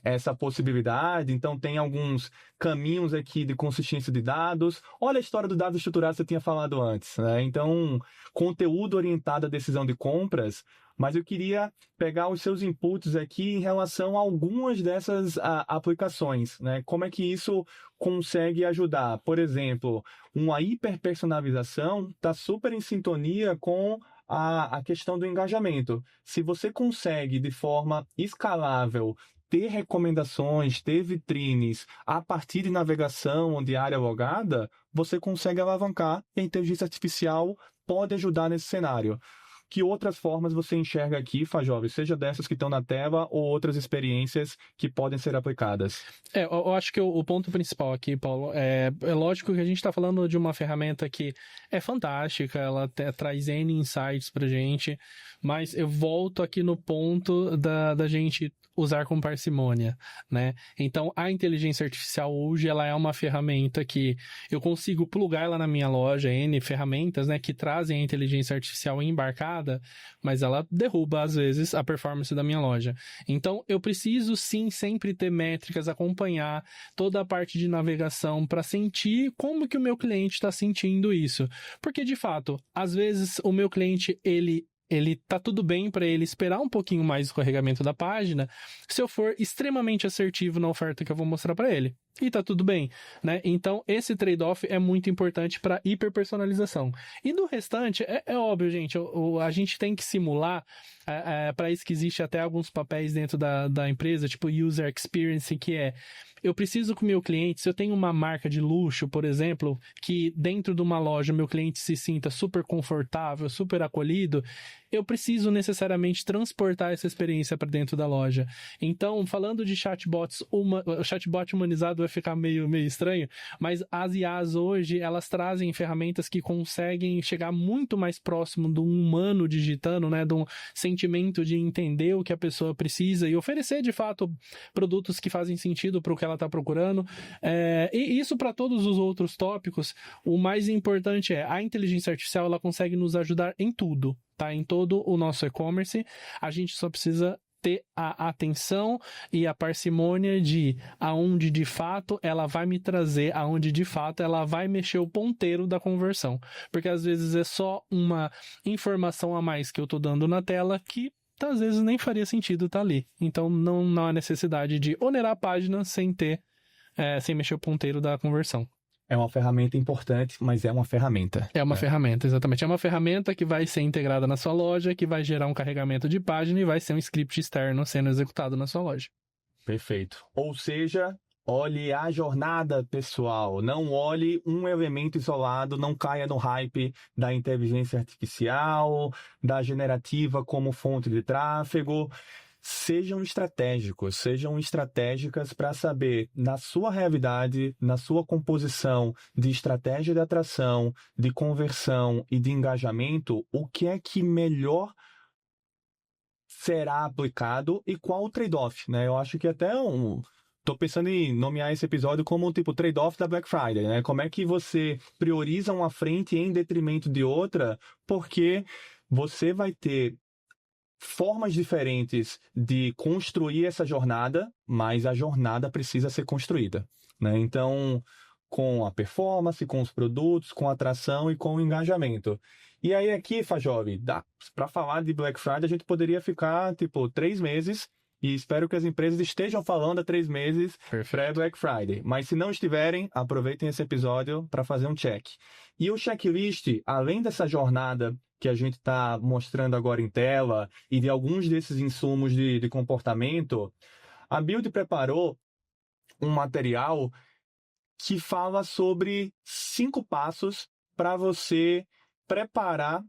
essa possibilidade, então tem alguns caminhos aqui de consistência de dados. Olha a história do dado estruturado que você tinha falado antes, né? Então, conteúdo orientado à decisão de compras, mas eu queria pegar os seus inputs aqui em relação a algumas dessas aplicações, né? Como é que isso consegue ajudar? Por exemplo, uma hiperpersonalização está super em sintonia com a questão do engajamento. Se você consegue, de forma escalável, ter recomendações, ter vitrines a partir de navegação de área logada, você consegue alavancar e a inteligência artificial pode ajudar nesse cenário. Que outras formas você enxerga aqui, Fajov, seja dessas que estão na tela ou outras experiências que podem ser aplicadas? Eu acho que o ponto principal aqui, Paulo, é lógico que a gente está falando de uma ferramenta que é fantástica, ela traz N insights pra gente, mas eu volto aqui no ponto da gente usar com parcimônia, né? Então, a inteligência artificial hoje, ela é uma ferramenta que eu consigo plugar ela na minha loja, N ferramentas, né, que trazem a inteligência artificial embarcada, mas ela derruba, às vezes, a performance da minha loja. Então, eu preciso, sim, sempre ter métricas, acompanhar toda a parte de navegação para sentir como que o meu cliente está sentindo isso. Porque, de fato, às vezes, o meu cliente, ele tá tudo bem para ele esperar um pouquinho mais o carregamento da página, se eu for extremamente assertivo na oferta que eu vou mostrar para ele. E tá tudo bem, né? Então, esse trade-off é muito importante para hiperpersonalização. E do restante, é óbvio, gente, a gente tem que simular, para isso que existe até alguns papéis dentro da empresa, tipo User Experience, que eu preciso que o meu cliente, se eu tenho uma marca de luxo, por exemplo, que dentro de uma loja meu cliente se sinta super confortável, super acolhido, eu preciso necessariamente transportar essa experiência para dentro da loja. Então, falando de chatbots, o chatbot humanizado vai ficar meio estranho, mas as IAs hoje, elas trazem ferramentas que conseguem chegar muito mais próximo de um humano digitando, né, de um sentimento de entender o que a pessoa precisa e oferecer, de fato, produtos que fazem sentido para o que ela está procurando. E isso para todos os outros tópicos, o mais importante a inteligência artificial, ela consegue nos ajudar em tudo, tá? Em todo o nosso e-commerce, a gente só precisa ter a atenção e a parcimônia de aonde de fato ela vai me trazer, aonde de fato ela vai mexer o ponteiro da conversão. Porque às vezes é só uma informação a mais que eu tô dando na tela que às vezes nem faria sentido estar ali. Então não há necessidade de onerar a página sem mexer o ponteiro da conversão. É uma ferramenta importante, mas é uma ferramenta. É uma ferramenta, exatamente. É uma ferramenta que vai ser integrada na sua loja, que vai gerar um carregamento de página e vai ser um script externo sendo executado na sua loja. Perfeito. Ou seja, olhe a jornada, pessoal. Não olhe um elemento isolado, não caia no hype da inteligência artificial, da generativa como fonte de tráfego. Sejam estratégicas para saber, na sua realidade, na sua composição de estratégia de atração, de conversão e de engajamento, o que é que melhor será aplicado e qual o trade-off, né? Eu acho que até Tô pensando em nomear esse episódio como tipo trade-off da Black Friday, né? Como é que você prioriza uma frente em detrimento de outra, porque você vai ter formas diferentes de construir essa jornada, mas a jornada precisa ser construída, né? Então, com a performance, com os produtos, com a atração e com o engajamento. E aí aqui, Fajov, para falar de Black Friday, a gente poderia ficar, 3 meses, e espero que as empresas estejam falando há 3 meses pré-Black Friday. Mas se não estiverem, aproveitem esse episódio para fazer um check. E o checklist, além dessa jornada que a gente está mostrando agora em tela e de alguns desses insumos de comportamento, a Build preparou um material que fala sobre 5 passos para você preparar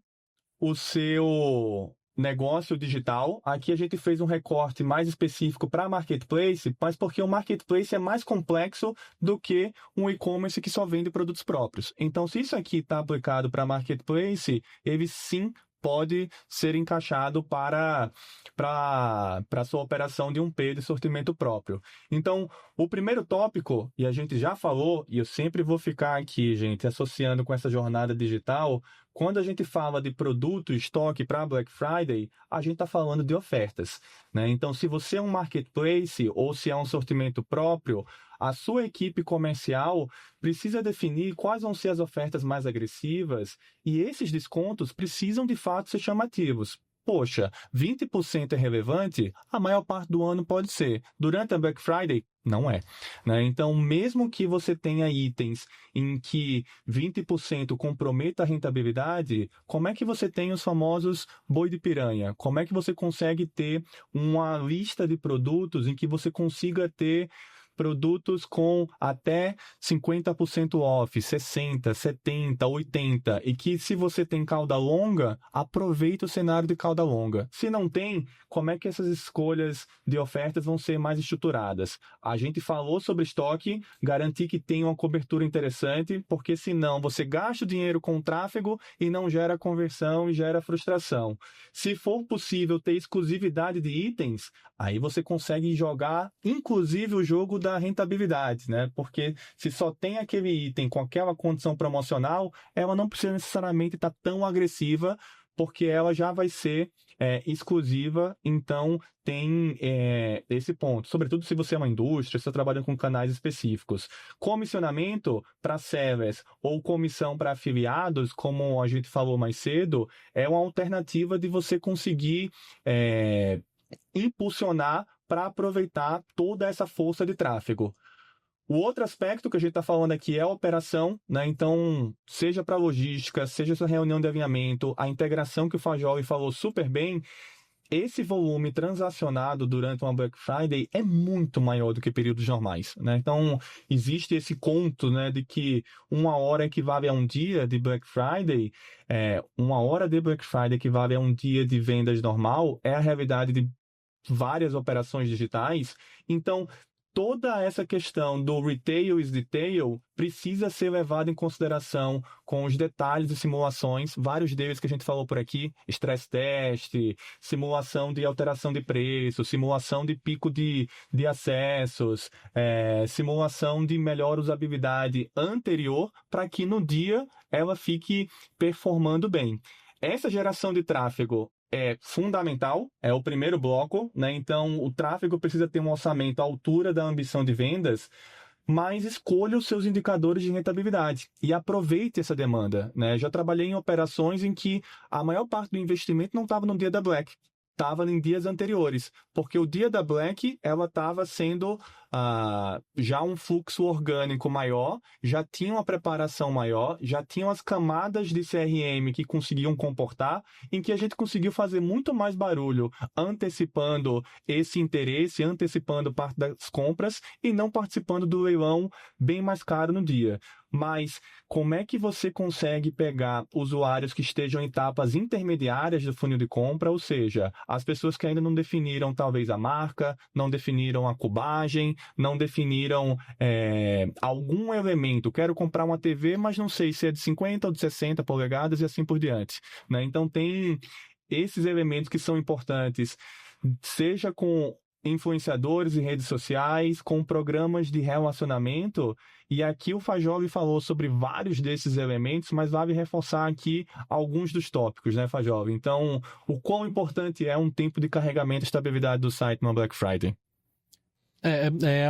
o seu negócio digital. Aqui a gente fez um recorte mais específico para Marketplace, mas porque o Marketplace é mais complexo do que um e-commerce que só vende produtos próprios. Então, se isso aqui está aplicado para Marketplace, ele sim pode ser encaixado para a sua operação de 1P de sortimento próprio. Então, o primeiro tópico, e a gente já falou, e eu sempre vou ficar aqui, gente, associando com essa jornada digital, quando a gente fala de produto, estoque para Black Friday, a gente está falando de ofertas, né? Então, se você é um marketplace ou se é um sortimento próprio, a sua equipe comercial precisa definir quais vão ser as ofertas mais agressivas e esses descontos precisam, de fato, ser chamativos. Poxa, 20% é relevante? A maior parte do ano pode ser. Durante a Black Friday, não é, né? Então, mesmo que você tenha itens em que 20% comprometa a rentabilidade, como é que você tem os famosos boi de piranha? Como é que você consegue ter uma lista de produtos em que você consiga ter produtos com até 50% off, 60, 70, 80, e que se você tem cauda longa, aproveita o cenário de cauda longa. Se não tem, como é que essas escolhas de ofertas vão ser mais estruturadas? A gente falou sobre estoque, garantir que tem uma cobertura interessante, porque senão você gasta o dinheiro com tráfego e não gera conversão e gera frustração. Se for possível ter exclusividade de itens, aí você consegue jogar, inclusive, o jogo da rentabilidade, né? Porque se só tem aquele item com aquela condição promocional, ela não precisa necessariamente estar tão agressiva, porque ela já vai ser exclusiva, então tem esse ponto. Sobretudo se você é uma indústria, se você trabalha com canais específicos. Comissionamento para sellers ou comissão para afiliados, como a gente falou mais cedo, é uma alternativa de você conseguir impulsionar para aproveitar toda essa força de tráfego. O outro aspecto que a gente está falando aqui é a operação, né? Então, seja para logística, seja essa reunião de alinhamento, a integração que o Fajoli falou super bem, esse volume transacionado durante uma Black Friday é muito maior do que períodos normais, né? Então, existe esse conto, né, de que uma hora equivale a um dia de Black Friday, uma hora de Black Friday equivale a um dia de vendas normal, é a realidade de várias operações digitais. Então, toda essa questão do retail is detail precisa ser levada em consideração com os detalhes e simulações, vários deles que a gente falou por aqui, stress test, simulação de alteração de preço, simulação de pico de acessos, simulação de melhor usabilidade anterior, para que no dia ela fique performando bem. Essa geração de tráfego é fundamental, é o primeiro bloco, né? Então, o tráfego precisa ter um orçamento à altura da ambição de vendas, mas escolha os seus indicadores de rentabilidade e aproveite essa demanda, né? Já trabalhei em operações em que a maior parte do investimento não estava no dia da Black, estava em dias anteriores, porque o dia da Black ela estava sendo já um fluxo orgânico maior, já tinha uma preparação maior, já tinham as camadas de CRM que conseguiam comportar, em que a gente conseguiu fazer muito mais barulho antecipando esse interesse, antecipando parte das compras e não participando do leilão bem mais caro no dia. Mas como é que você consegue pegar usuários que estejam em etapas intermediárias do funil de compra, ou seja, as pessoas que ainda não definiram talvez a marca, não definiram a cubagem, não definiram algum elemento. Quero comprar uma TV, mas não sei se é de 50 ou de 60 polegadas e assim por diante, né? Então tem esses elementos que são importantes, seja com influenciadores em redes sociais, com programas de relacionamento, e aqui o Fajoli falou sobre vários desses elementos, mas vale reforçar aqui alguns dos tópicos, né, Fajoli? Então, o quão importante é um tempo de carregamento e estabilidade do site no Black Friday? É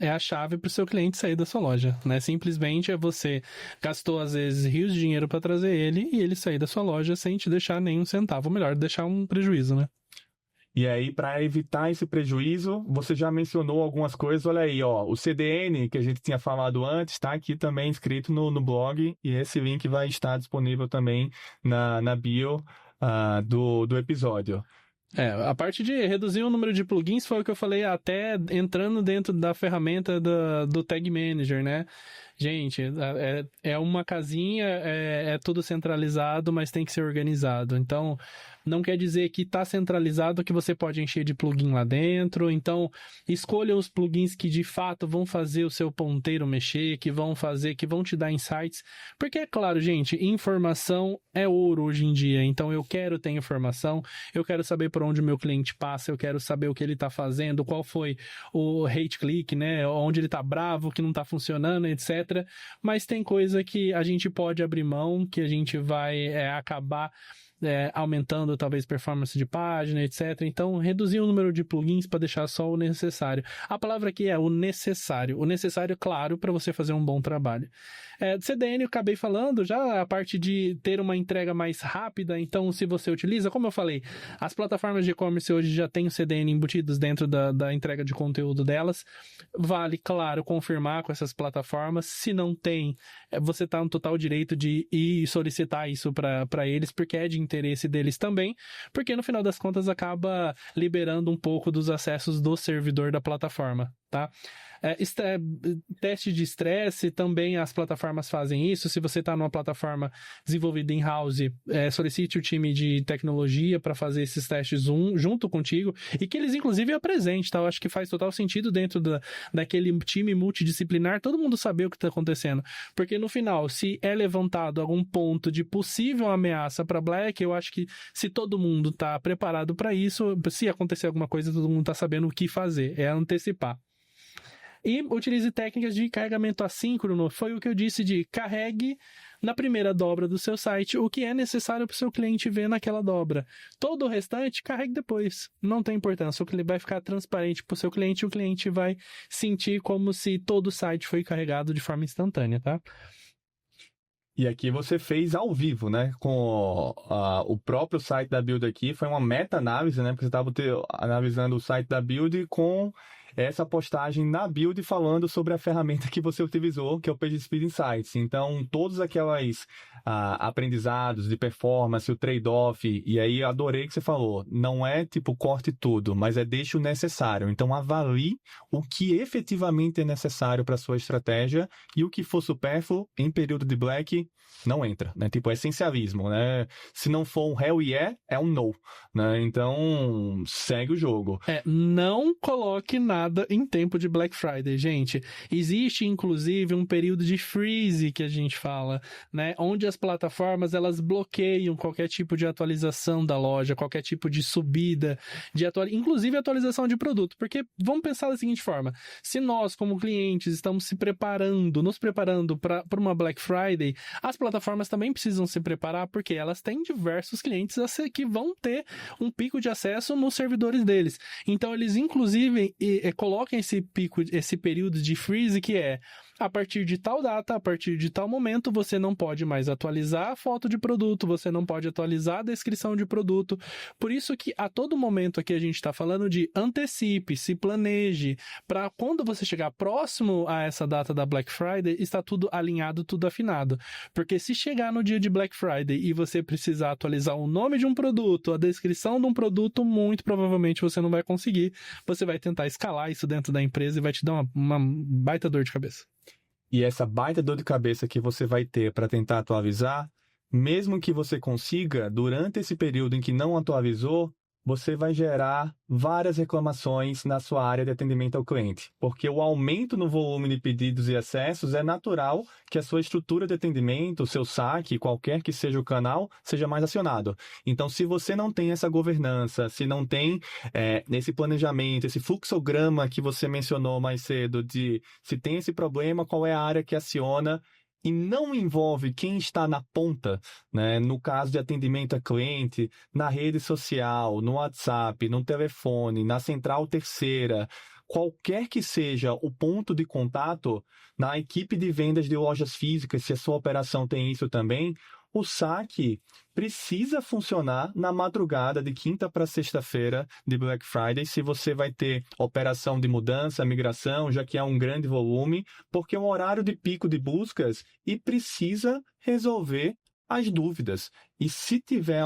a chave para o seu cliente sair da sua loja, né? Simplesmente você gastou, às vezes, rios de dinheiro para trazer ele e ele sair da sua loja sem te deixar nenhum centavo. Melhor, deixar um prejuízo, né? E aí, para evitar esse prejuízo, você já mencionou algumas coisas. Olha aí, ó, o CDN que a gente tinha falado antes está aqui também escrito no blog, e esse link vai estar disponível também na bio do episódio. A parte de reduzir o número de plugins foi o que eu falei até entrando dentro da ferramenta do Tag Manager, né? Gente, é uma casinha, é tudo centralizado, mas tem que ser organizado. Então, não quer dizer que está centralizado que você pode encher de plugin lá dentro. Então, escolha os plugins que de fato vão fazer o seu ponteiro mexer, que vão te dar insights. Porque, é claro, gente, informação é ouro hoje em dia. Então, eu quero ter informação, eu quero saber por onde o meu cliente passa, eu quero saber o que ele está fazendo, qual foi o hate click, né? Onde ele está bravo, que não está funcionando, etc. Mas tem coisa que a gente pode abrir mão, que a gente vai acabar aumentando talvez performance de página, etc. Então, reduzir o número de plugins para deixar só o necessário. A palavra aqui é o necessário. O necessário, claro, para você fazer um bom trabalho. CDN eu acabei falando já, a parte de ter uma entrega mais rápida. Então, se você utiliza, como eu falei, as plataformas de e-commerce hoje já têm o CDN embutidos dentro da entrega de conteúdo delas. Vale, claro, confirmar com essas plataformas. Se não tem, você está no total direito de ir solicitar isso para eles, porque é de interesse deles também, porque no final das contas acaba liberando um pouco dos acessos do servidor da plataforma, tá? Teste de estresse, também as plataformas fazem isso. Se você está numa plataforma desenvolvida in-house, solicite o time de tecnologia para fazer esses testes junto contigo, e que eles inclusive apresentem, tá? Eu acho que faz total sentido dentro daquele time multidisciplinar, todo mundo saber o que está acontecendo, porque no final, se é levantado algum ponto de possível ameaça para Black, eu acho que se todo mundo está preparado para isso, se acontecer alguma coisa, todo mundo está sabendo o que fazer, é antecipar. E utilize técnicas de carregamento assíncrono. Foi o que eu disse de carregue na primeira dobra do seu site o que é necessário para o seu cliente ver naquela dobra. Todo o restante, carregue depois. Não tem importância. O que vai ficar transparente para o seu cliente, o cliente vai sentir como se todo o site foi carregado de forma instantânea, tá? E aqui você fez ao vivo, né? Com o próprio site da Build aqui. Foi uma meta-análise, né? Porque você estava analisando o site da Build com essa postagem na Build falando sobre a ferramenta que você utilizou, que é o PageSpeed Insights. Então, todos aqueles aprendizados de performance, o trade-off, e aí adorei que você falou, não é tipo corte tudo, mas deixe o necessário. Então, avalie o que efetivamente é necessário para a sua estratégia e o que for supérfluo em período de Black não entra, né? Tipo, essencialismo, né? Se não for um hell yeah, é um no, né? Então, segue o jogo. Não coloque nada em tempo de Black Friday, gente. Existe, inclusive, um período de freeze que a gente fala, né? Onde as plataformas, elas bloqueiam qualquer tipo de atualização da loja, qualquer tipo de subida, inclusive atualização de produto. Porque, vamos pensar da seguinte forma, se nós, como clientes, estamos nos preparando para uma Black Friday, as plataformas também precisam se preparar, porque elas têm diversos clientes que vão ter um pico de acesso nos servidores deles. Então, eles, inclusive, colocam esse período de freeze, que é a partir de tal data, a partir de tal momento, você não pode mais atualizar a foto de produto, você não pode atualizar a descrição de produto. Por isso que a todo momento aqui a gente está falando de antecipe, se planeje, para quando você chegar próximo a essa data da Black Friday, está tudo alinhado, tudo afinado. Porque se chegar no dia de Black Friday e você precisar atualizar o nome de um produto, a descrição de um produto, muito provavelmente você não vai conseguir. Você vai tentar escalar isso dentro da empresa e vai te dar uma baita dor de cabeça. E essa baita dor de cabeça que você vai ter para tentar atualizar, mesmo que você consiga, durante esse período em que não atualizou, você vai gerar várias reclamações na sua área de atendimento ao cliente. Porque o aumento no volume de pedidos e acessos é natural que a sua estrutura de atendimento, o seu saque, qualquer que seja o canal, seja mais acionado. Então, se você não tem essa governança, se não tem esse planejamento, esse fluxograma que você mencionou mais cedo, de se tem esse problema, qual é a área que aciona, e não envolve quem está na ponta, né? No caso de atendimento a cliente, na rede social, no WhatsApp, no telefone, na central terceira, qualquer que seja o ponto de contato, na equipe de vendas de lojas físicas, se a sua operação tem isso também, o saque precisa funcionar na madrugada de quinta para sexta-feira de Black Friday, se você vai ter operação de mudança, migração, já que é um grande volume, porque é um horário de pico de buscas e precisa resolver as dúvidas. E se tiver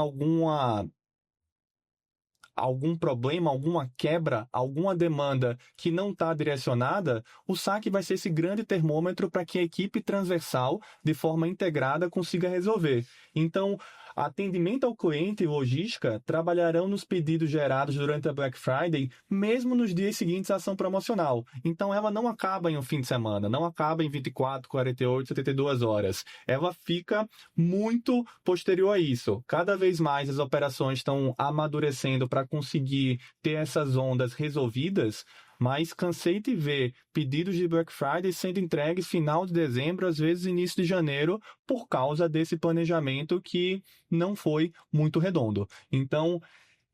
algum problema, alguma quebra, alguma demanda que não está direcionada, o saque vai ser esse grande termômetro para que a equipe transversal, de forma integrada, consiga resolver. Então, atendimento ao cliente e logística trabalharão nos pedidos gerados durante a Black Friday, mesmo nos dias seguintes à ação promocional. Então, ela não acaba em um fim de semana, não acaba em 24, 48, 72 horas. Ela fica muito posterior a isso. Cada vez mais as operações estão amadurecendo para conseguir ter essas ondas resolvidas, mas cansei de ver pedidos de Black Friday sendo entregues final de dezembro, às vezes início de janeiro, por causa desse planejamento que não foi muito redondo. Então,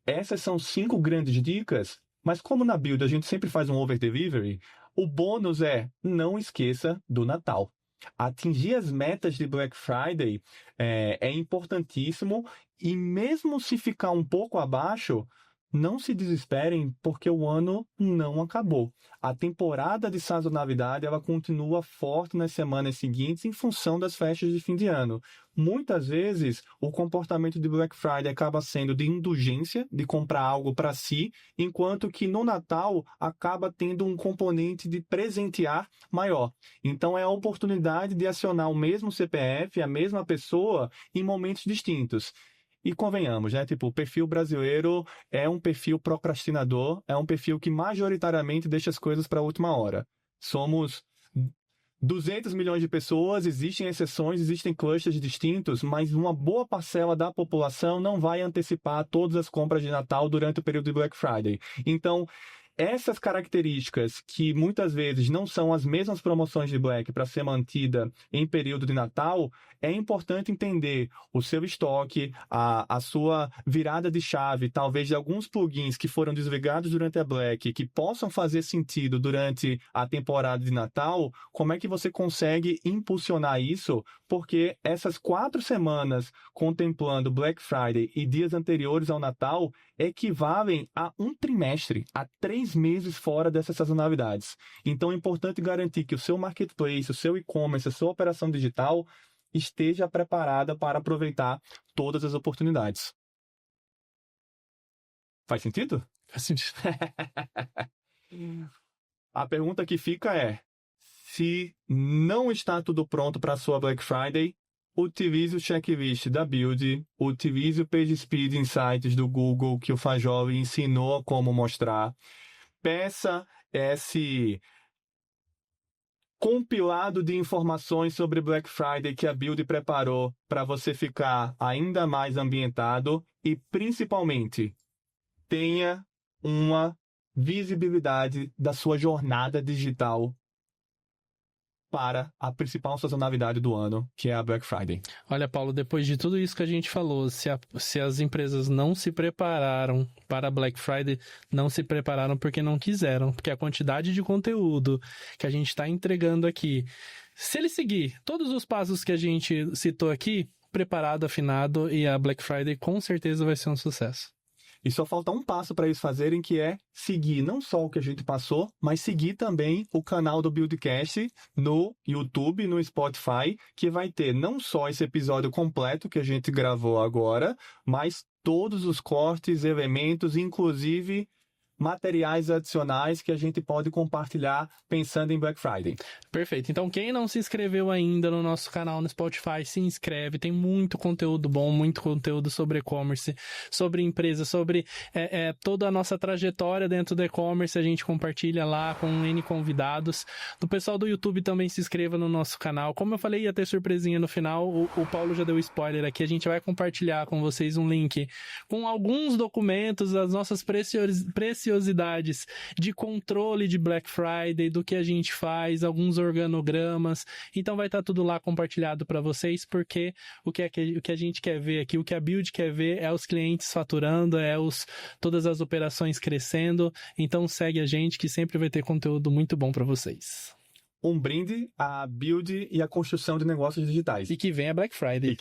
essas são 5 grandes dicas, mas como na Build a gente sempre faz um over-delivery, o bônus é não esqueça do Natal. Atingir as metas de Black Friday é importantíssimo e mesmo se ficar um pouco abaixo, não se desesperem porque o ano não acabou. A temporada de sazonalidade ela continua forte nas semanas seguintes em função das festas de fim de ano. Muitas vezes, o comportamento de Black Friday acaba sendo de indulgência, de comprar algo para si, enquanto que no Natal acaba tendo um componente de presentear maior. Então, é a oportunidade de acionar o mesmo CPF, a mesma pessoa, em momentos distintos. E convenhamos, né? Tipo, o perfil brasileiro é um perfil procrastinador, é um perfil que majoritariamente deixa as coisas para a última hora. Somos 200 milhões de pessoas, existem exceções, existem clusters distintos, mas uma boa parcela da população não vai antecipar todas as compras de Natal durante o período de Black Friday. Então, essas características que muitas vezes não são as mesmas promoções de Black para ser mantida em período de Natal, é importante entender o seu estoque, a sua virada de chave, talvez de alguns plugins que foram desligados durante a Black, que possam fazer sentido durante a temporada de Natal, como é que você consegue impulsionar isso? Porque essas 4 semanas contemplando Black Friday e dias anteriores ao Natal equivalem a um trimestre, a 3 meses fora dessas sazonalidades. Então é importante garantir que o seu marketplace, o seu e-commerce, a sua operação digital esteja preparada para aproveitar todas as oportunidades. Faz sentido? Faz sentido. A pergunta que fica é: se não está tudo pronto para a sua Black Friday, utilize o checklist da Build, utilize o PageSpeed Insights do Google que o Fajoli ensinou como mostrar. Peça esse compilado de informações sobre Black Friday que a Build preparou para você ficar ainda mais ambientado e, principalmente, tenha uma visibilidade da sua jornada digital para a principal sazonalidade do ano, que é a Black Friday. Olha, Paulo, depois de tudo isso que a gente falou, se as empresas não se prepararam para a Black Friday, não se prepararam porque não quiseram, porque a quantidade de conteúdo que a gente está entregando aqui, se ele seguir todos os passos que a gente citou aqui, preparado, afinado, e a Black Friday com certeza vai ser um sucesso. E só falta um passo para eles fazerem, que é seguir não só o que a gente passou, mas seguir também o canal do Buildcast no YouTube, no Spotify, que vai ter não só esse episódio completo que a gente gravou agora, mas todos os cortes, elementos, inclusive materiais adicionais que a gente pode compartilhar pensando em Black Friday. Perfeito. Então, quem não se inscreveu ainda no nosso canal no Spotify, se inscreve. Tem muito conteúdo bom, muito conteúdo sobre e-commerce, sobre empresa, sobre toda a nossa trajetória dentro do e-commerce. A gente compartilha lá com N convidados. Do pessoal do YouTube também se inscreva no nosso canal. Como eu falei, ia ter surpresinha no final. O Paulo já deu spoiler aqui. A gente vai compartilhar com vocês um link com alguns documentos, as nossas preciosidades de controle de Black Friday, do que a gente faz, alguns organogramas. Então vai estar tudo lá compartilhado para vocês, porque o que a gente quer ver aqui, o que a Build quer ver é os clientes faturando, todas as operações crescendo. Então segue a gente que sempre vai ter conteúdo muito bom para vocês. Um brinde à Build e à construção de negócios digitais. E que vem a Black Friday.